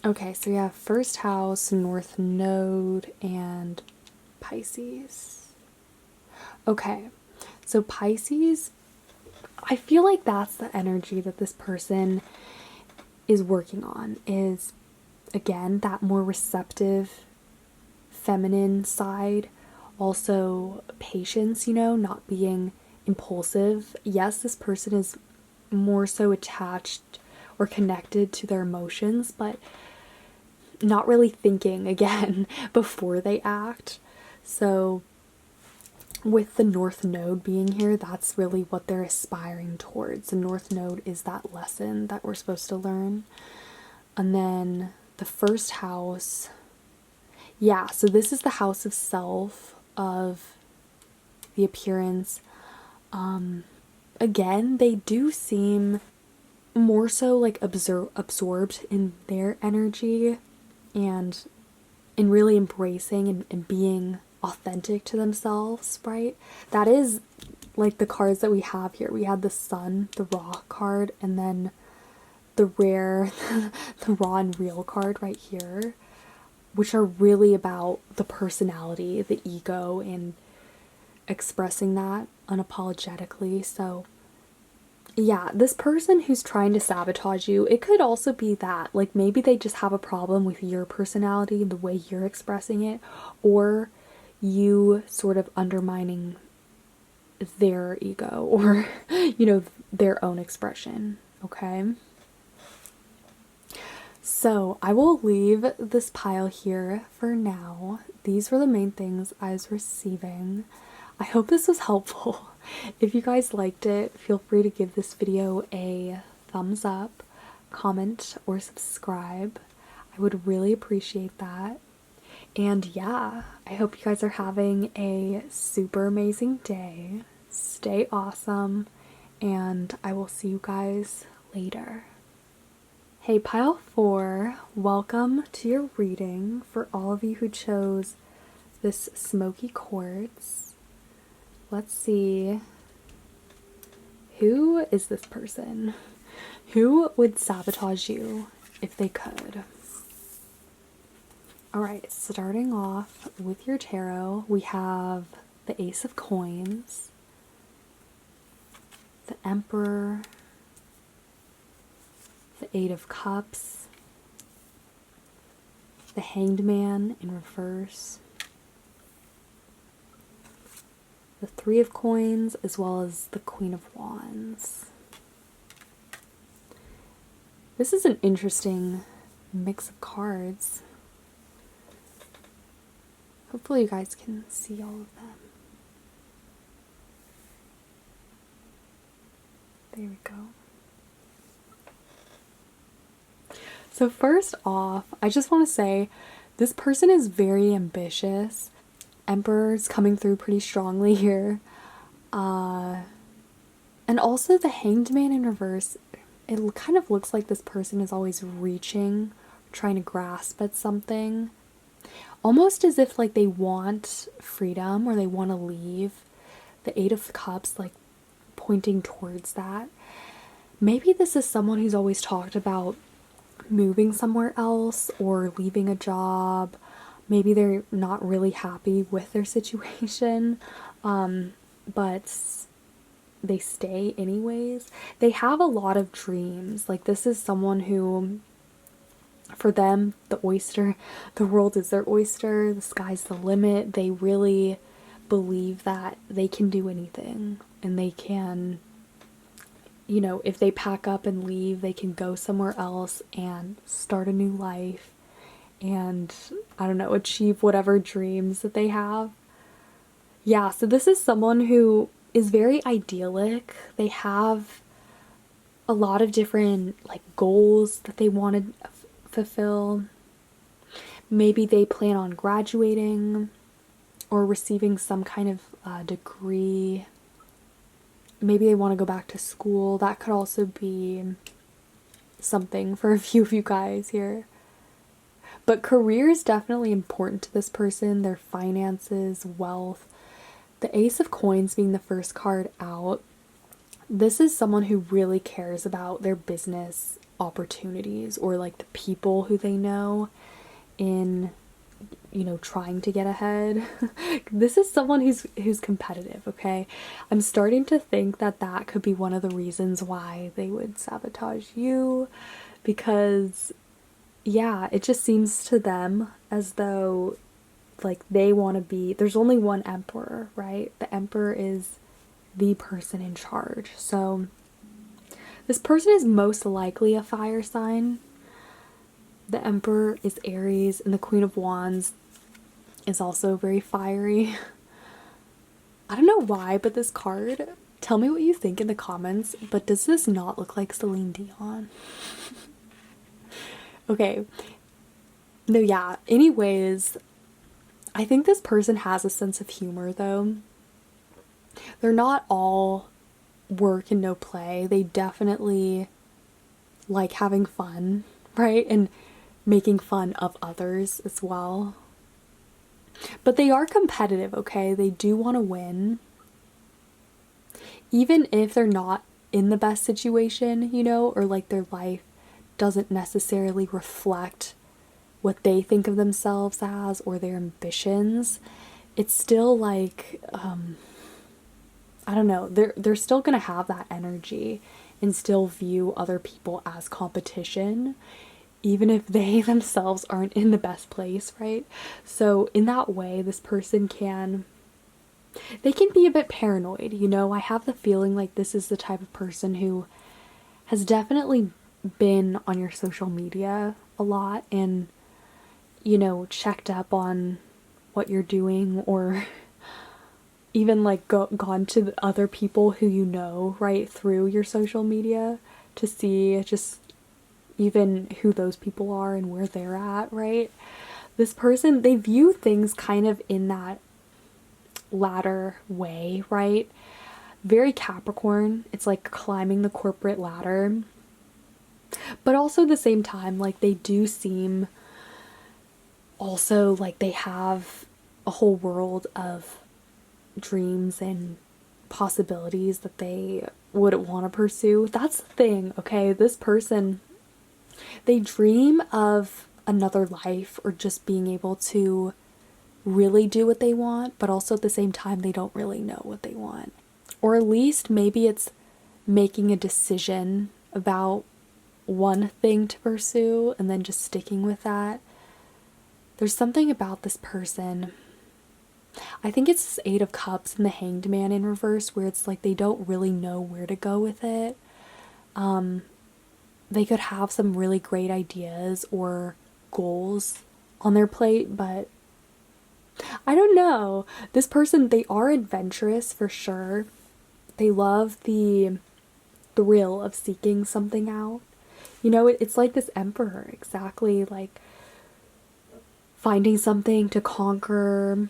[SPEAKER 1] Okay, so we have first house, north node, and Pisces. Okay, so Pisces, I feel like that's the energy that this person is working on, is again that more receptive feminine side, also patience, you know, not being impulsive. Yes, this person is more so attached or connected to their emotions, but not really thinking again before they act. So with the North Node being here, that's really what they're aspiring towards. The North Node is that lesson that we're supposed to learn. And then the first house, yeah, so this is the house of self, of the appearance. Again, they do seem more so like absorbed in their energy and in really embracing and being authentic to themselves, right? That is like the cards that we have here. We had the Sun, the Raw card, and then the rare, the Raw and Real card right here, which are really about the personality, the ego, and expressing that unapologetically. So Yeah, this person who's trying to sabotage you, it could also be that, like, maybe they just have a problem with your personality and the way you're expressing it, or you sort of undermining their ego or, their own expression, okay? So I will leave this pile here for now. These were the main things I was receiving. I hope this was helpful. If you guys liked it, feel free to give this video a thumbs up, comment, or subscribe. I would really appreciate that. And yeah, I hope you guys are having a super amazing day. Stay awesome, and I will see you guys later. Hey, pile 4, welcome to your reading for all of you who chose this Smokey Quartz. Let's see, who is this person? Who would sabotage you if they could? Alright, starting off with your tarot, we have the Ace of Coins, the Emperor, the Eight of Cups, the Hanged Man in reverse, the Three of Coins, as well as the Queen of Wands. This is an interesting mix of cards. Hopefully you guys can see all of them. There we go. So first off, I just want to say this person is very ambitious. Emperor's coming through pretty strongly here. And also the Hanged Man in reverse, it kind of looks like this person is always reaching, trying to grasp at something. Almost as if like they want freedom or they want to leave. The Eight of Cups like pointing towards that. Maybe this is someone who's always talked about moving somewhere else or leaving a job. Maybe they're not really happy with their situation, but they stay anyways. They have a lot of dreams. Like this is someone who, for them, the world is their oyster, the sky's the limit. They really believe that they can do anything and they can, if they pack up and leave, they can go somewhere else and start a new life and, I don't know, achieve whatever dreams that they have. Yeah, so this is someone who is very idyllic. They have a lot of different like goals that they want to fulfill. Maybe they plan on graduating or receiving some kind of degree. Maybe they want to go back to school. That could also be something for a few of you guys here. But career is definitely important to this person. Their finances, wealth. The Ace of Coins being the first card out. This is someone who really cares about their business opportunities or like the people who they know in, trying to get ahead. This is someone who's competitive, okay? I'm starting to think that that could be one of the reasons why they would sabotage you, because yeah, it just seems to them as though like they want to be, there's only one emperor, right? The emperor is the person in charge. So this person is most likely a fire sign. The Emperor is Aries, and the Queen of Wands is also very fiery. I don't know why, but this card, tell me what you think in the comments, but does this not look like Celine Dion? Okay. No, yeah. Anyways, I think this person has a sense of humor, though. They're not all work and no play. They definitely like having fun, right? And making fun of others as well. But they are competitive, okay? They do want to win. Even if they're not in the best situation, or like their life doesn't necessarily reflect what they think of themselves as or their ambitions, it's still like, I don't know, they're still gonna have that energy and still view other people as competition, even if they themselves aren't in the best place, right? So in that way, this person can, they can be a bit paranoid, you know? I have the feeling like this is the type of person who has definitely been on your social media a lot and, you know, checked up on what you're doing, or even like gone to other people who you know, right, through your social media to see just even who those people are and where they're at, right? This person, they view things kind of in that ladder way, right? Very Capricorn. It's like climbing the corporate ladder. But also at the same time, like they do seem also like they have a whole world of dreams and possibilities that they would want to pursue. That's the thing, okay? This person, they dream of another life or just being able to really do what they want, but also at the same time, they don't really know what they want. Or at least maybe it's making a decision about one thing to pursue and then just sticking with that. There's something about this person. I think it's this Eight of Cups and the Hanged Man in reverse, where it's like they don't really know where to go with it. They could have some really great ideas or goals on their plate, but I don't know. This person, they are adventurous for sure. They love the thrill of seeking something out. You know, it's like this emperor, exactly, like finding something to conquer,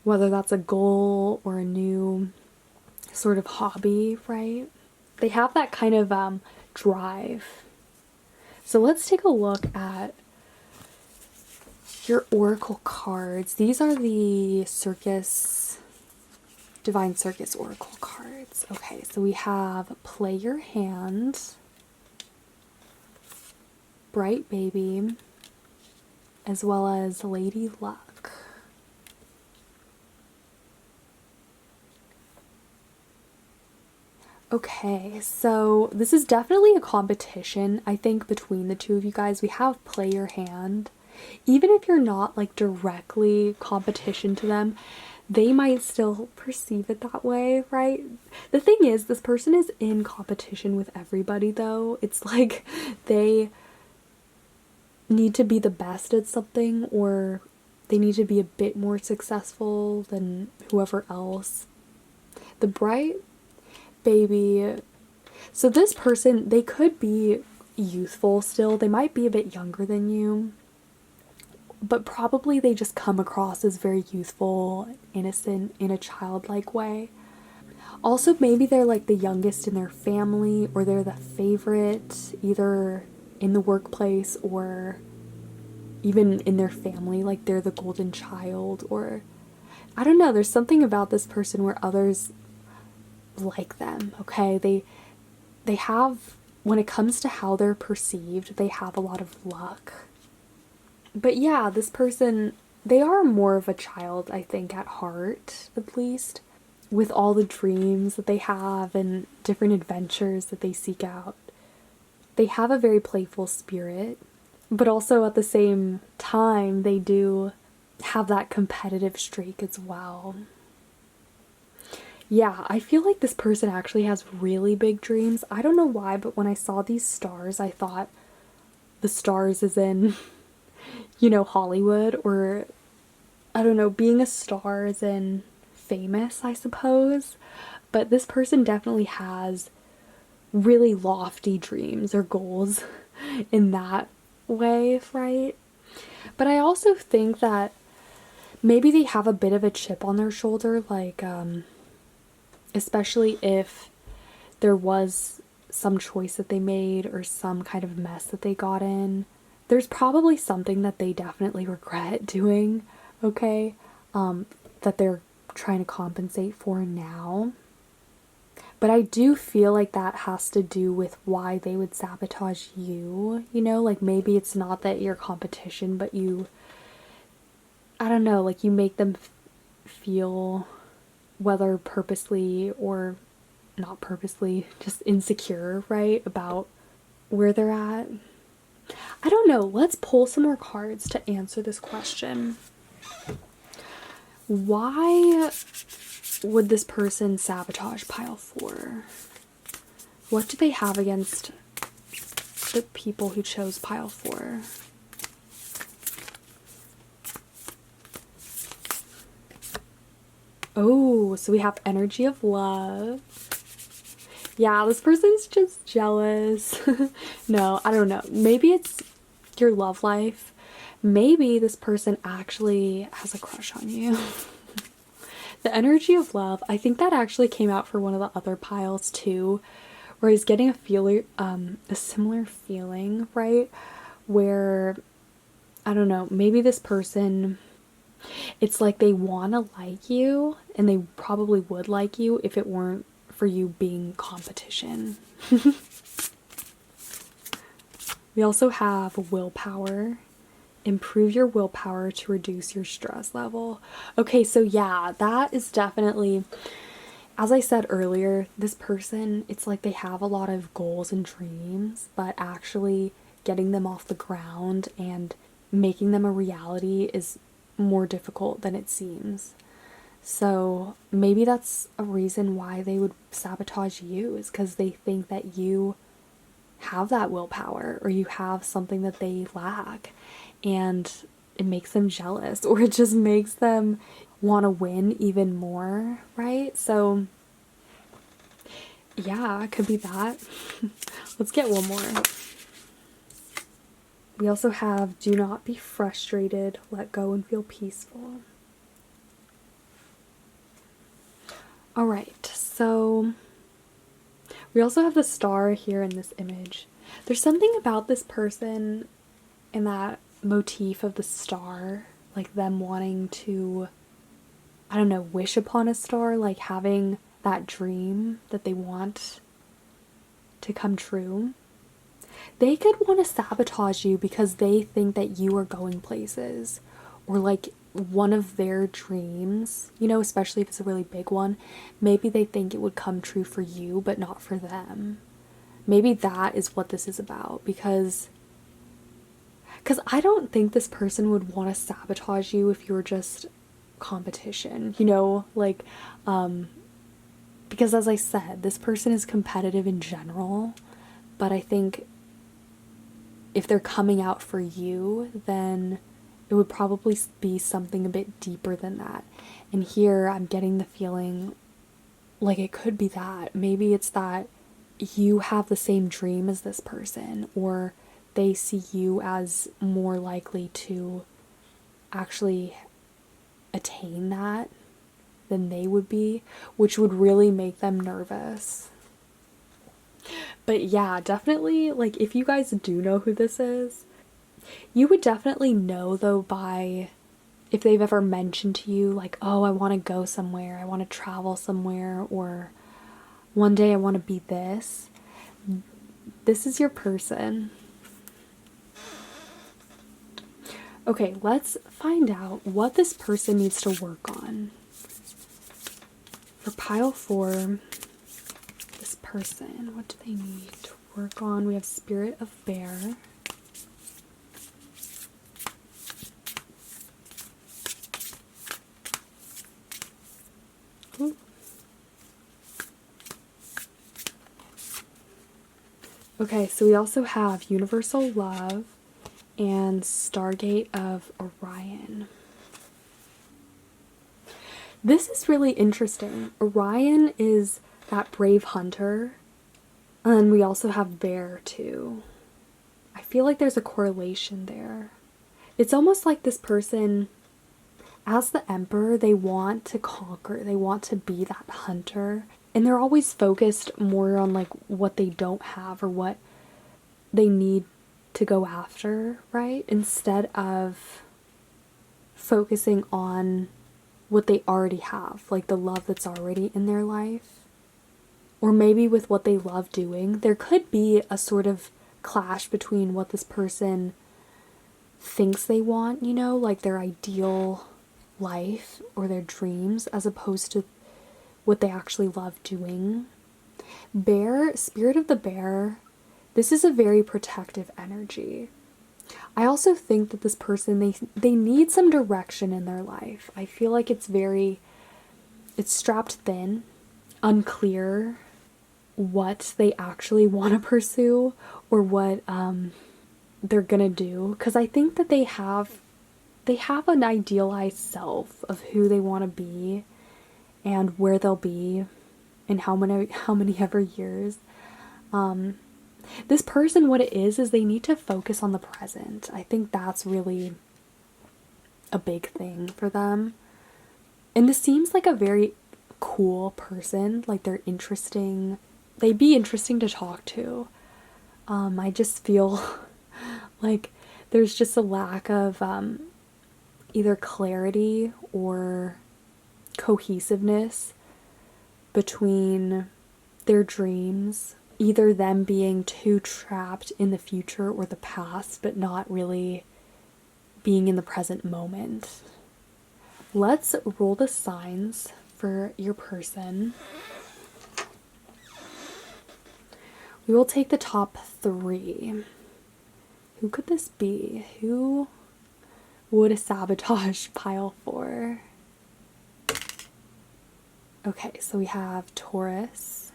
[SPEAKER 1] whether that's a goal or a new sort of hobby, right? They have that kind of drive. So let's take a look at your oracle cards. These are the Circus, Divine Circus oracle cards. Okay, so we have Play Your Hand, Bright Baby, as well as Lady Luck. Okay, so this is definitely a competition, I think, between the two of you guys. We have Play Your Hand. Even if you're not like directly competition to them, they might still perceive it that way, right? The thing is, this person is in competition with everybody, though. It's like they need to be the best at something, or they need to be a bit more successful than whoever else. The Bright Baby. So this person, they could be youthful still. They might be a bit younger than you, but probably they just come across as very youthful, innocent in a childlike way. Also, maybe they're like the youngest in their family, or they're the favorite either in the workplace or even in their family, like they're the golden child, or I don't know, there's something about this person where others like them, okay? They have, when it comes to how they're perceived, they have a lot of luck. But yeah, this person, they are more of a child, I think, at heart, at least, with all the dreams that they have and different adventures that they seek out. They have a very playful spirit, but also at the same time, they do have that competitive streak as well. Yeah, I feel like this person actually has really big dreams. I don't know why, but when I saw these stars, I thought the stars is in, you know, Hollywood, or I don't know, being a star is in famous, I suppose. But this person definitely has really lofty dreams or goals in that way, right? But I also think that maybe they have a bit of a chip on their shoulder, like, especially if there was some choice that they made or some kind of mess that they got in. There's probably something that they definitely regret doing, okay? That they're trying to compensate for now. But I do feel like that has to do with why they would sabotage you, you know? Like maybe it's not that you're competition, but you, I don't know, like you make them feel whether purposely or not purposely, just insecure, right, about where they're at. I don't know. Let's pull some more cards to answer this question. Why would this person sabotage pile 4? What do they have against the people who chose pile 4? Oh, so we have energy of love. Yeah, this person's just jealous. No, I don't know. Maybe it's your love life. Maybe this person actually has a crush on you. The energy of love, I think that actually came out for one of the other piles too, where he's getting a similar feeling, right? Where, I don't know, maybe this person, it's like they want to like you, and they probably would like you if it weren't for you being competition. We also have willpower. Improve your willpower to reduce your stress level. Okay, so yeah, that is definitely, as I said earlier, this person, it's like they have a lot of goals and dreams, but actually getting them off the ground and making them a reality is more difficult than it seems. So maybe that's a reason why they would sabotage you, is because they think that you have that willpower or you have something that they lack, and it makes them jealous, or it just makes them want to win even more, right? So yeah, it could be that. Let's get one more. We also have do not be frustrated, let go and feel peaceful. All right, so we also have the star here in this image. There's something about this person in that motif of the star, like them wanting to, I don't know, wish upon a star, like having that dream that they want to come true. They could want to sabotage you because they think that you are going places, or like one of their dreams, you know, especially if it's a really big one, maybe they think it would come true for you, but not for them. Maybe that is what this is about, because I don't think this person would want to sabotage you if you're just competition, you know, like, because as I said, this person is competitive in general, but I think if they're coming out for you, then it would probably be something a bit deeper than that. And here I'm getting the feeling like it could be that. Maybe it's that you have the same dream as this person, or they see you as more likely to actually attain that than they would be, which would really make them nervous. But yeah, definitely, like, if you guys do know who this is, you would definitely know, though, by if they've ever mentioned to you, like, oh, I want to go somewhere, I want to travel somewhere, or one day I want to be this. This is your person. Okay, let's find out what this person needs to work on. For pile 4, this person, what do they need to work on? We have Spirit of Bear. Ooh. Okay, so we also have Universal Love and Stargate of Orion. This is really interesting. Orion is that brave hunter, and we also have Bear too. I feel like there's a correlation there. It's almost like this person, as the Emperor, they want to conquer, they want to be that hunter, and they're always focused more on like what they don't have or what they need to go after, right? Instead of focusing on what they already have, like the love that's already in their life. Or maybe with what they love doing. There could be a sort of clash between what this person thinks they want, you know, like their ideal life or their dreams, as opposed to what they actually love doing. Bear, spirit of the bear, this is a very protective energy. I also think that this person, they need some direction in their life. I feel like it's strapped thin, unclear what they actually want to pursue or what they're gonna do. Because I think that they have an idealized self of who they want to be and where they'll be in how many ever years. This person, what it is they need to focus on the present. I think that's really a big thing for them. And this seems like a very cool person. Like, they're interesting. They'd be interesting to talk to. I just feel like there's just a lack of either clarity or cohesiveness between their dreams, either them being too trapped in the future or the past, but not really being in the present moment. Let's roll the signs for your person. We will take the top 3. Who could this be? Who would a sabotage pile for? Okay, so we have Taurus.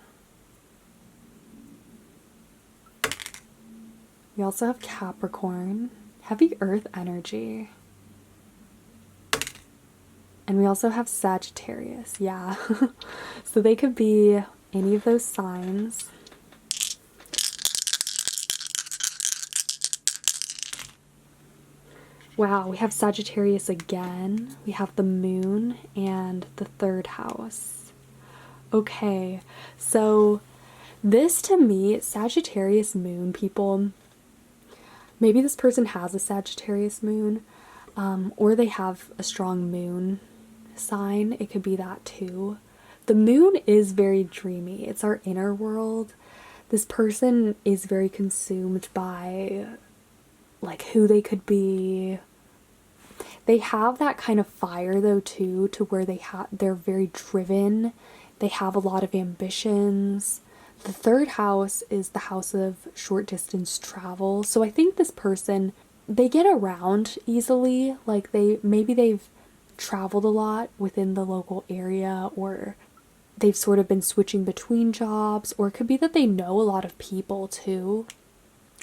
[SPEAKER 1] We also have Capricorn, heavy earth energy. And we also have Sagittarius, yeah. So they could be any of those signs. Wow, we have Sagittarius again. We have the moon and the 3rd house. Okay, so this to me, Sagittarius moon people, maybe this person has a Sagittarius moon, or they have a strong moon sign. It could be that too. The moon is very dreamy. It's our inner world. This person is very consumed by like who they could be. They have that kind of fire though too, to where they're very driven. They have a lot of ambitions. The 3rd house is the house of short distance travel. So I think this person, they get around easily. Like maybe they've traveled a lot within the local area, or they've sort of been switching between jobs, or it could be that they know a lot of people too,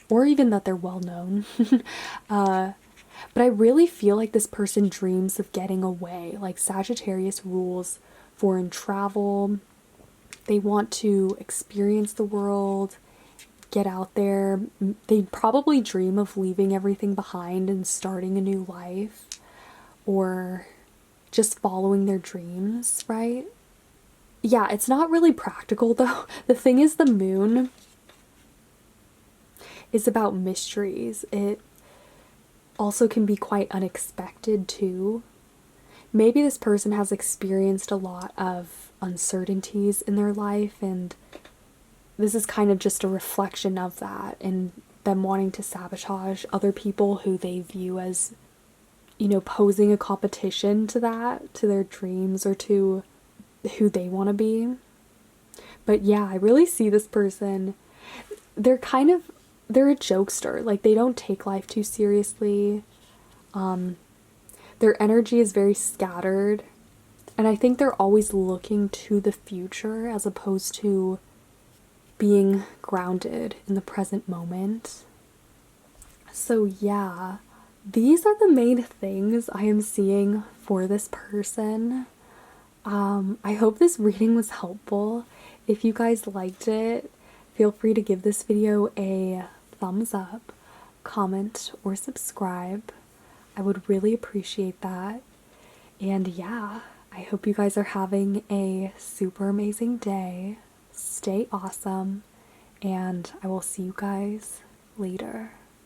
[SPEAKER 1] or even that they're well known. But I really feel like this person dreams of getting away. Like Sagittarius rules foreign travel. They want to experience the world, get out there. They probably dream of leaving everything behind and starting a new life, or just following their dreams, right? Yeah, it's not really practical though. The thing is, the moon is about mysteries. It also can be quite unexpected too. Maybe this person has experienced a lot of uncertainties in their life, and this is kind of just a reflection of that, and them wanting to sabotage other people who they view as, you know, posing a competition to that, to their dreams or to who they want to be. But yeah, I really see this person, they're a jokester. Like, they don't take life too seriously. Their energy is very scattered, and I think they're always looking to the future as opposed to being grounded in the present moment. So yeah, these are the main things I am seeing for this person. I hope this reading was helpful. If you guys liked it, feel free to give this video a thumbs up, comment, or subscribe. I would really appreciate that. And yeah, I hope you guys are having a super amazing day. Stay awesome, and I will see you guys later.